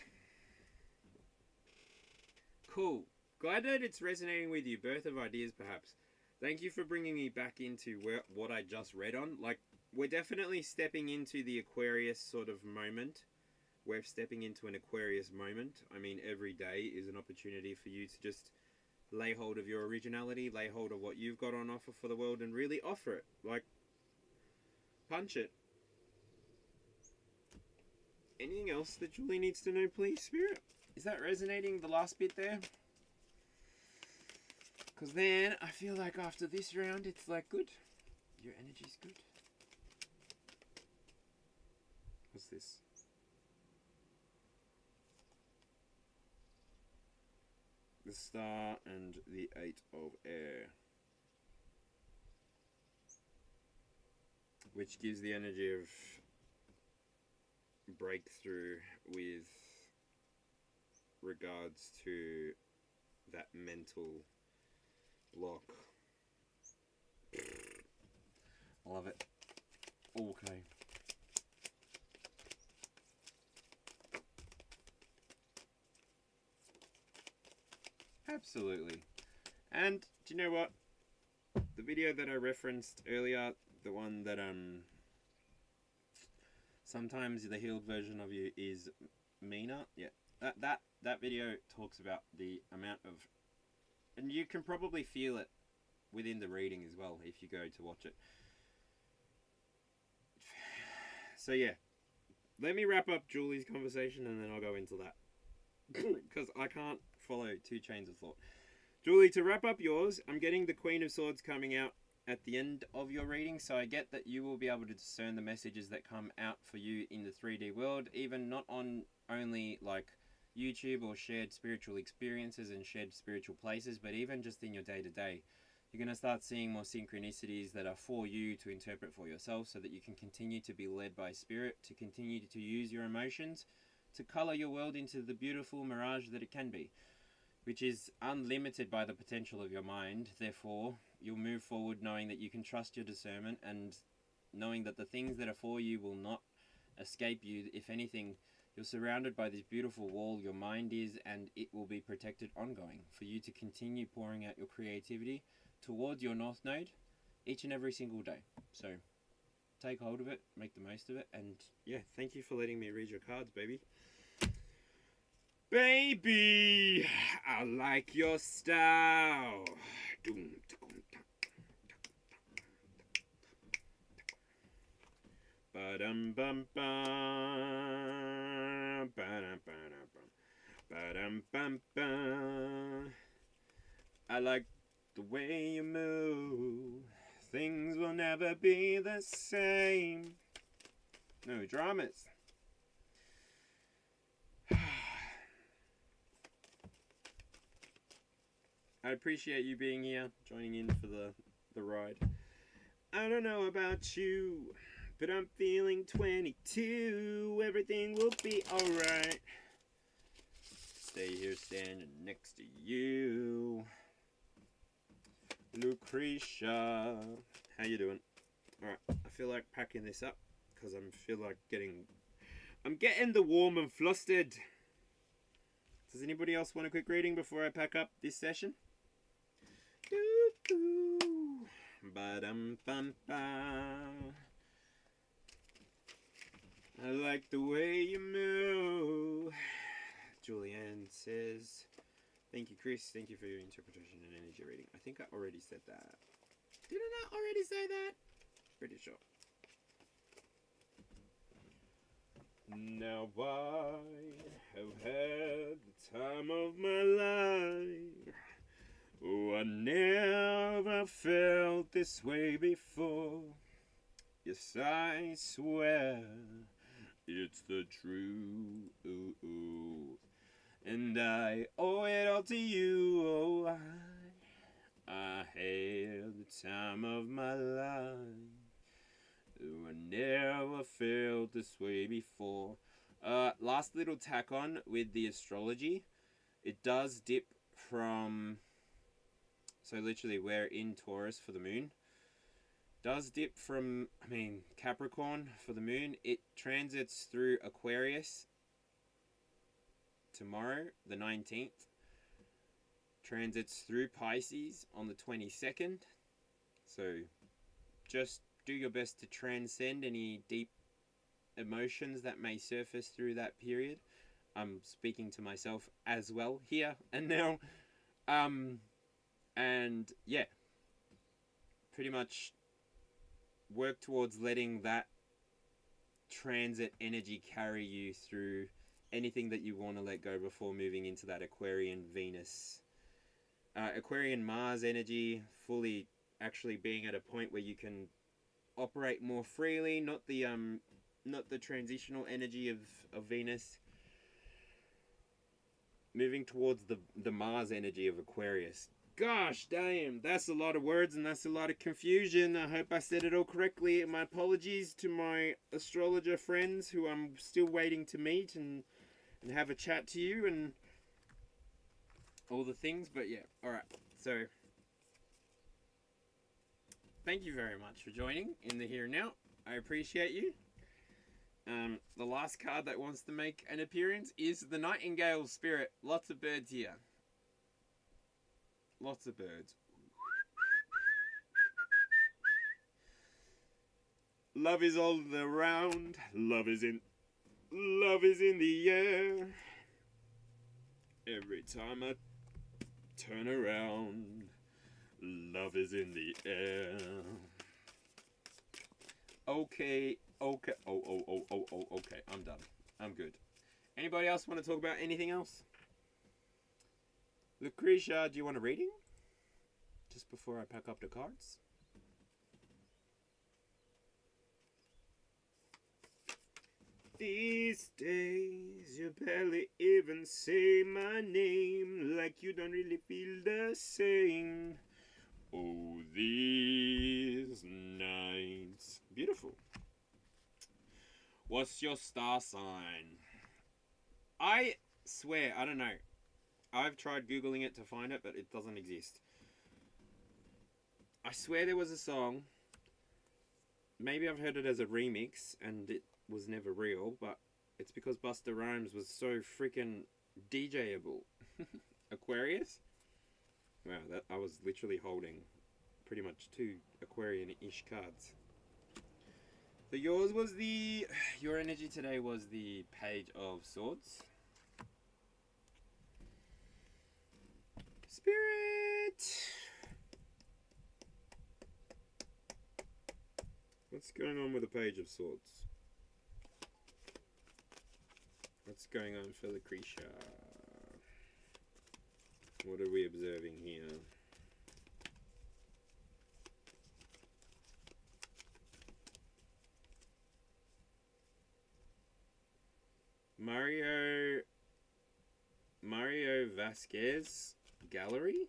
Cool. Glad that it's resonating with you. Birth of ideas, perhaps. Thank you for bringing me back into what I just read on. Like, we're definitely stepping into the Aquarius sort of moment. We're stepping into an Aquarius moment. I mean, every day is an opportunity for you to just lay hold of your originality, lay hold of what you've got on offer for the world, and really offer it. Like, punch it. Anything else that Julie needs to know, please, Spirit? Is that resonating, the last bit there? Because then I feel like after this round, it's like, good. Your energy's good. What's this? The Star and the Eight of Air. Which gives the energy of breakthrough with regards to that mental block. I love it. Okay. Absolutely. And do you know what? The video that I referenced earlier, the one that sometimes the healed version of you is meaner. Yeah. That video talks about the amount of, and you can probably feel it within the reading as well if you go to watch it. So yeah, let me wrap up Julie's conversation and then I'll go into that. Because I can't follow two chains of thought. Julie, to wrap up yours, I'm getting the Queen of Swords coming out at the end of your reading, so I get that you will be able to discern the messages that come out for you in the 3D world, even not on only like YouTube or shared spiritual experiences and shared spiritual places, but even just in your day-to-day. You're going to start seeing more synchronicities that are for you to interpret for yourself so that you can continue to be led by spirit, to continue to use your emotions, to color your world into the beautiful mirage that it can be, which is unlimited by the potential of your mind. Therefore, you'll move forward knowing that you can trust your discernment and knowing that the things that are for you will not escape you. If anything, you're surrounded by this beautiful wall, your mind is, and it will be protected ongoing for you to continue pouring out your creativity towards your North Node each and every single day. So take hold of it, make the most of it, and yeah, thank you for letting me read your cards, baby. Baby, I like your style. Ba-dum bum bum, ba-dum ba-dum bum, ba-dum bum bum. I like the way you move. Things will never be the same. No dramas. I appreciate you being here, joining in for the ride. I don't know about you, but I'm feeling 22. Everything will be alright. Stay here standing next to you. Lucretia. How you doing? Alright, I feel like packing this up because I'm getting the warm and flustered. Does anybody else want a quick reading before I pack up this session? Ba-dum-bum-bum. I like the way you move. Julianne says, thank you, Chris. Thank you for your interpretation and energy reading. I think I already said that. Did I not already say that? Pretty sure. Now I have had the time of my life. Oh, I never felt this way before. Yes, I swear it's the truth. And I owe it all to you. Oh, I had the time of my life. Oh, I never felt this way before. Last little tack on with the astrology. It does dip from... So literally we're in Taurus for the moon. Does dip from, Capricorn for the moon. It transits through Aquarius tomorrow, the 19th. Transits through Pisces on the 22nd. So just do your best to transcend any deep emotions that may surface through that period. I'm speaking to myself as well here and now. And yeah, pretty much work towards letting that transit energy carry you through anything that you want to let go before moving into that Aquarian Venus, Aquarian Mars energy, fully actually being at a point where you can operate more freely, not the transitional energy of Venus. Moving towards the Mars energy of Aquarius. Gosh damn, that's a lot of words and that's a lot of confusion. I hope I said it all correctly. My apologies to my astrologer friends who I'm still waiting to meet and have a chat to you and all the things. But yeah, alright. So, thank you very much for joining in the Here and Now. I appreciate you. The last card that wants to make an appearance is the Nightingale Spirit. Lots of birds here. Lots of birds. Love is all around. Love is in the air. Every time I turn around, love is in the air. Okay. Okay. Okay. I'm done. I'm good. Anybody else want to talk about anything else? Lucretia, do you want a reading? Just before I pack up the cards? These days you barely even say my name, like you don't really feel the same. Oh, these nights. Beautiful. What's your star sign? I swear, I don't know. I've tried Googling it to find it, but it doesn't exist. I swear there was a song. Maybe I've heard it as a remix and it was never real, but it's because Busta Rhymes was so freaking DJable. Aquarius? Wow, that I was literally holding pretty much 2 Aquarian-ish cards. So your energy today was the Page of Swords. Spirit! What's going on with the Page of Swords? What's going on for Lucretia? What are we observing here? Mario Vasquez Gallery?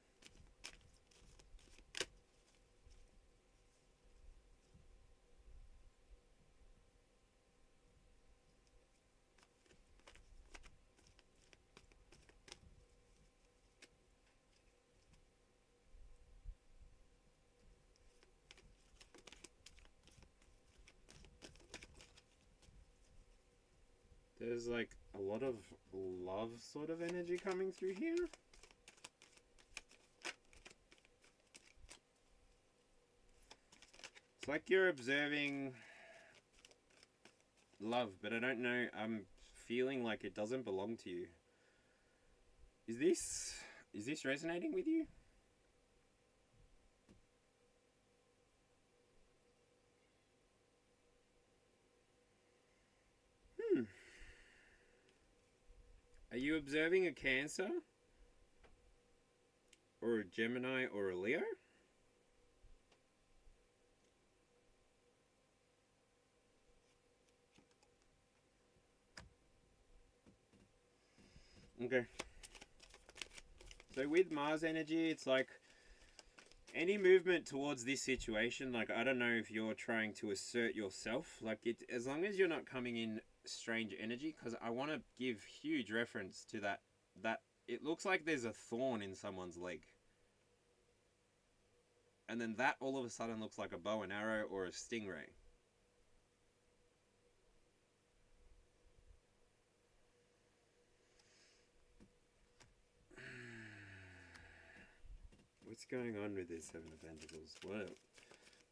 There's like a lot of love sort of energy coming through here. It's like you're observing love, but I don't know, I'm feeling like it doesn't belong to you. Is this resonating with you? Are you observing a Cancer? Or a Gemini or a Leo? Okay. So with Mars energy, it's like any movement towards this situation, like I don't know if you're trying to assert yourself, like it, as long as you're not coming in strange energy, because I want to give huge reference to that it looks like there's a thorn in someone's leg. And then that all of a sudden looks like a bow and arrow or a stingray. What's going on with this Seven of Pentacles?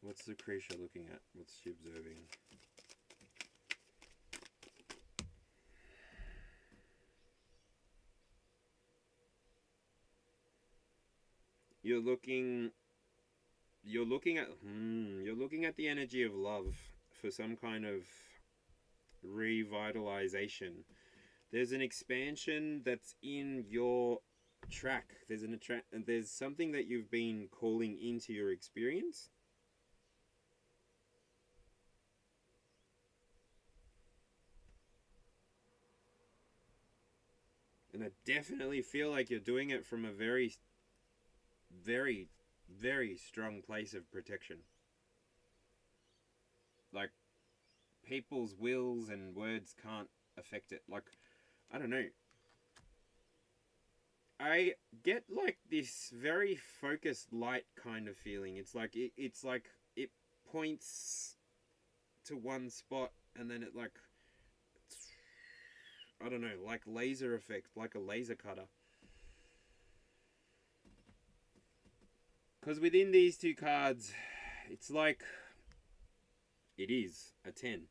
What's Lucretia looking at? What's she observing? You're looking at the energy of love for some kind of revitalization. There's an expansion that's in your track. There's something that you've been calling into your experience. And I definitely feel like you're doing it from a very, very, very strong place of protection. Like, people's wills and words can't affect it. Like, I don't know. I get like this very focused light kind of feeling. It's like it points to one spot and then it like, I don't know, like laser effect, like a laser cutter. Because within these two cards, it's like it is a 10.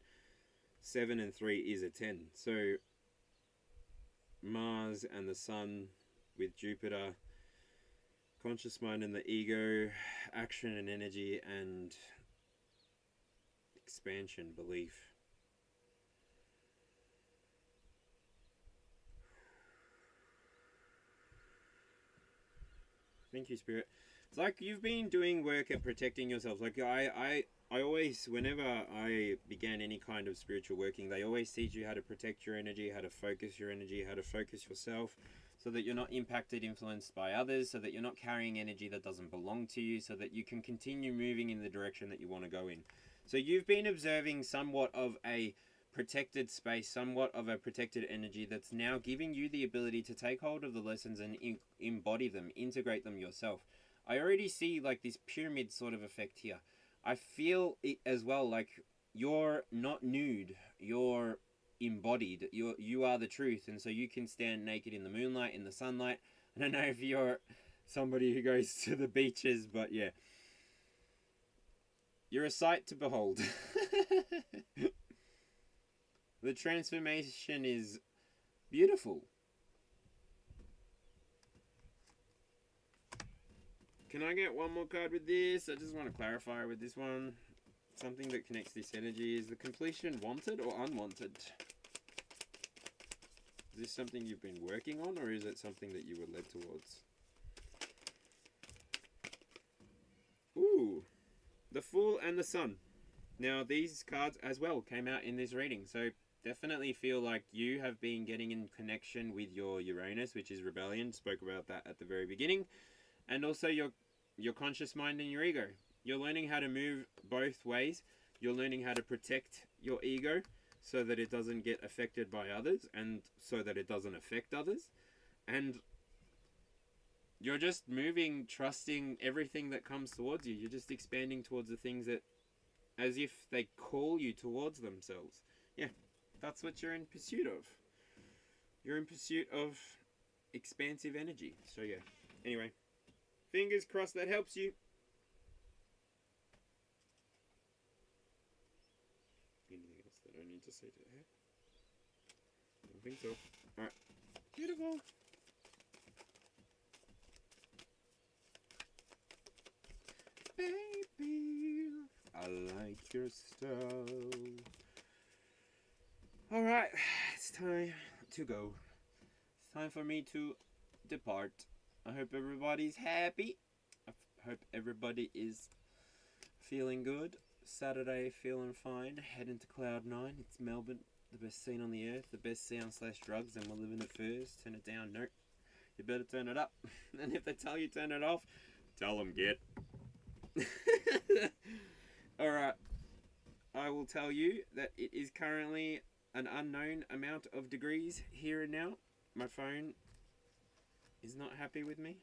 7 and 3 is a 10. So Mars and the Sun with Jupiter, conscious mind and the ego, action and energy, and expansion, belief. Thank you, Spirit. It's like you've been doing work at protecting yourself. Like I always, whenever I began any kind of spiritual working, they always teach you how to protect your energy, how to focus your energy, how to focus yourself, so that you're not impacted, influenced by others, so that you're not carrying energy that doesn't belong to you, so that you can continue moving in the direction that you want to go in. So you've been observing somewhat of a protected space, somewhat of a protected energy that's now giving you the ability to take hold of the lessons and embody them, integrate them yourself. I already see like this pyramid sort of effect here. I feel it as well, like you're not nude, you're embodied, you are the truth, and so you can stand naked in the moonlight, in the sunlight. I don't know if you're somebody who goes to the beaches, but yeah, you're a sight to behold. The transformation is beautiful. Can I get one more card with this? I just want to clarify with this one. Something that connects this energy. Is the completion wanted or unwanted? Is this something you've been working on, or is it something that you were led towards? Ooh, the Fool and the Sun. Now, these cards as well came out in this reading, so definitely feel like you have been getting in connection with your Uranus, which is rebellion. Spoke about that at the very beginning. And also your conscious mind and your ego. You're learning how to move both ways. You're learning how to protect your ego so that it doesn't get affected by others, and so that it doesn't affect others. And you're just moving, trusting everything that comes towards you. You're just expanding towards the things that, as if they call you towards themselves. Yeah, that's what you're in pursuit of. You're in pursuit of expansive energy. So yeah, anyway, fingers crossed that helps you. Anything else that I need to say to her? I don't think so. Alright, beautiful. Baby, I like your style. Alright, it's time to go. It's time for me to depart. I hope everybody's happy. I hope everybody is feeling good. Saturday, feeling fine. Heading to Cloud 9. It's Melbourne, the best scene on the earth, the best sound/drugs, and we're living it first. Turn it down. No, you better turn it up. And if they tell you turn it off, tell them get. Alright, I will tell you that it is currently an unknown amount of degrees here and now. My phone is not happy with me.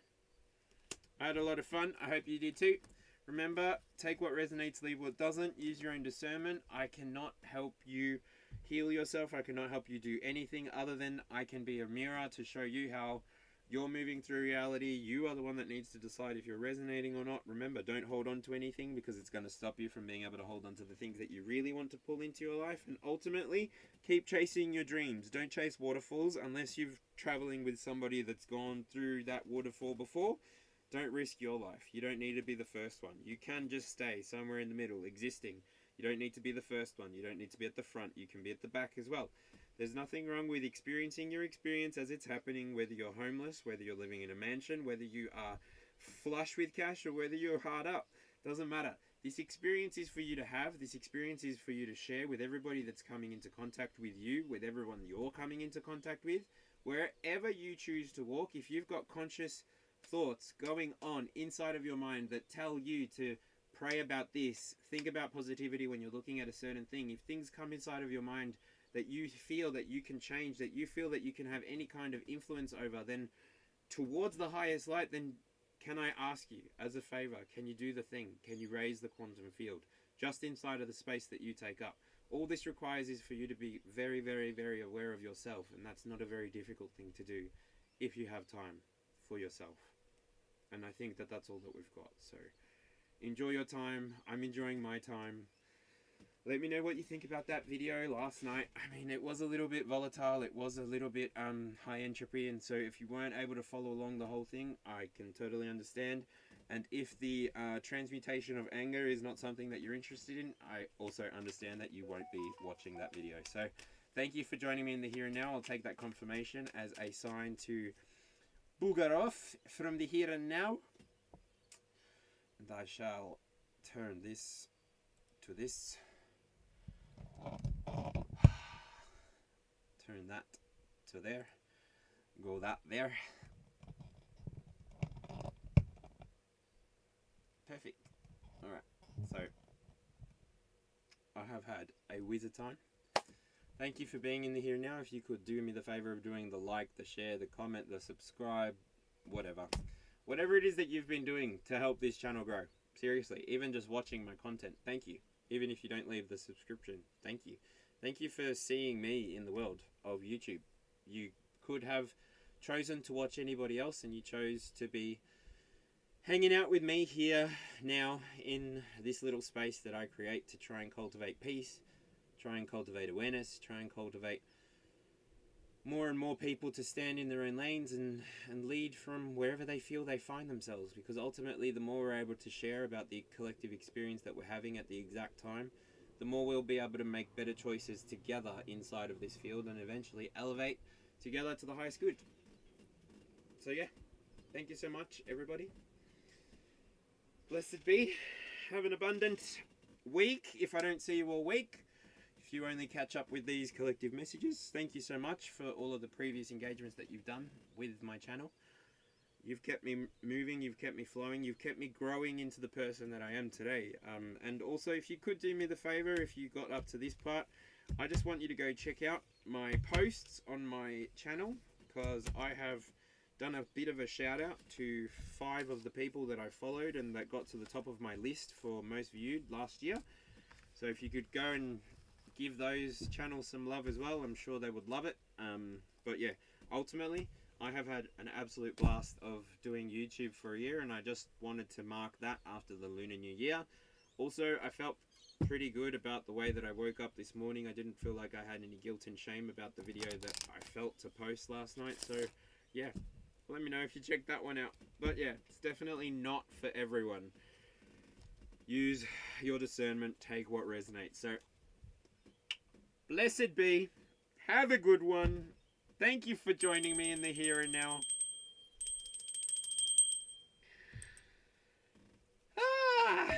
I had a lot of fun. I hope you did too. Remember, take what resonates, leave what doesn't. Use your own discernment. I cannot help you heal yourself. I cannot help you do anything other than I can be a mirror to show you how you're moving through reality. You are the one that needs to decide if you're resonating or not. Remember, don't hold on to anything, because it's going to stop you from being able to hold on to the things that you really want to pull into your life. And ultimately, keep chasing your dreams. Don't chase waterfalls unless you're traveling with somebody that's gone through that waterfall before. Don't risk your life. You don't need to be the first one. You can just stay somewhere in the middle, existing. You don't need to be the first one. You don't need to be at the front. You can be at the back as well. There's nothing wrong with experiencing your experience as it's happening, whether you're homeless, whether you're living in a mansion, whether you are flush with cash, or whether you're hard up. Doesn't matter. This experience is for you to have. This experience is for you to share with everybody that's coming into contact with you, with everyone you're coming into contact with. Wherever you choose to walk, if you've got conscious thoughts going on inside of your mind that tell you to pray about this, think about positivity when you're looking at a certain thing, if things come inside of your mind that you feel that you can change, that you feel that you can have any kind of influence over, then towards the highest light, then can I ask you as a favor, can you do the thing? Can you raise the quantum field just inside of the space that you take up? All this requires is for you to be very, very, very aware of yourself, and that's not a very difficult thing to do if you have time for yourself. And I think that that's all that we've got. So enjoy your time. I'm enjoying my time. Let me know what you think about that video last night. I mean, it was a little bit volatile. It was a little bit high entropy. And so if you weren't able to follow along the whole thing, I can totally understand. And if the transmutation of anger is not something that you're interested in, I also understand that you won't be watching that video. So thank you for joining me in the here and now. I'll take that confirmation as a sign to booger off from the here and now. And I shall turn this to this. Turn that to there. Go that there. Perfect. Alright, so I have had a wizard time. Thank you for being in the here and now. If you could do me the favor of doing the like, the share, the comment, the subscribe, whatever. Whatever it is that you've been doing to help this channel grow. Seriously, even just watching my content, thank you. Even if you don't leave the subscription, thank you. Thank you for seeing me in the world of YouTube. You could have chosen to watch anybody else, and you chose to be hanging out with me here now in this little space that I create to try and cultivate peace, try and cultivate awareness, try and cultivate more and more people to stand in their own lanes and lead from wherever they feel they find themselves. Because ultimately, the more we're able to share about the collective experience that we're having at the exact time, the more we'll be able to make better choices together inside of this field and eventually elevate together to the highest good. So yeah, thank you so much, everybody. Blessed be. Have an abundant week if I don't see you all week. If you only catch up with these collective messages, thank you so much for all of the previous engagements that you've done with my channel. You've kept me moving, you've kept me flowing, you've kept me growing into the person that I am today. And also, if you could do me the favor, if you got up to this part, I just want you to go check out my posts on my channel, because I have done a bit of a shout out to 5 of the people that I followed and that got to the top of my list for most viewed last year. So if you could go and give those channels some love as well, I'm sure they would love it. But yeah, ultimately, I have had an absolute blast of doing YouTube for a year, and I just wanted to mark that after the Lunar New Year. Also, I felt pretty good about the way that I woke up this morning. I didn't feel like I had any guilt and shame about the video that I felt to post last night. So yeah, let me know if you check that one out. But yeah, it's definitely not for everyone. Use your discernment, take what resonates. So blessed be. Have a good one. Thank you for joining me in the here and now. Ah!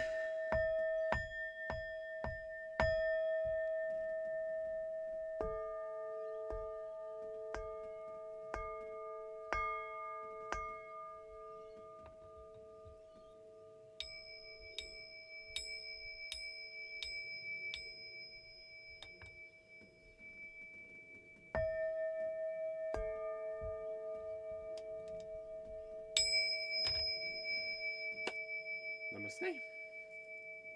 Namaste.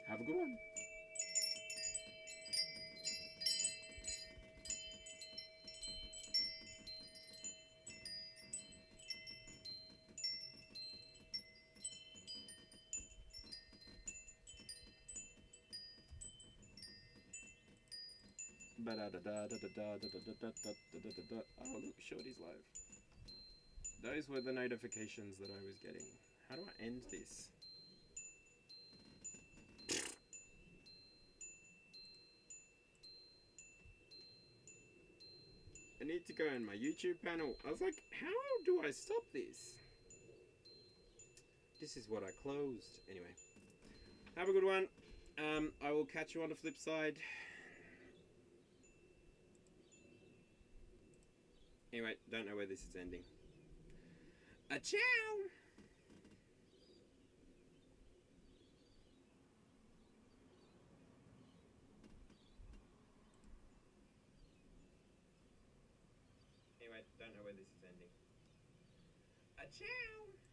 Have a good one. Oh look, Shorty's live. Those were the notifications that I was getting. How do I end this? I need to go in my YouTube panel. I was like, how do I stop this? This is what I closed. Anyway, have a good one. I will catch you on the flip side. Anyway, don't know where this is ending. Ciao! Anyway, don't know where this is ending. Ciao!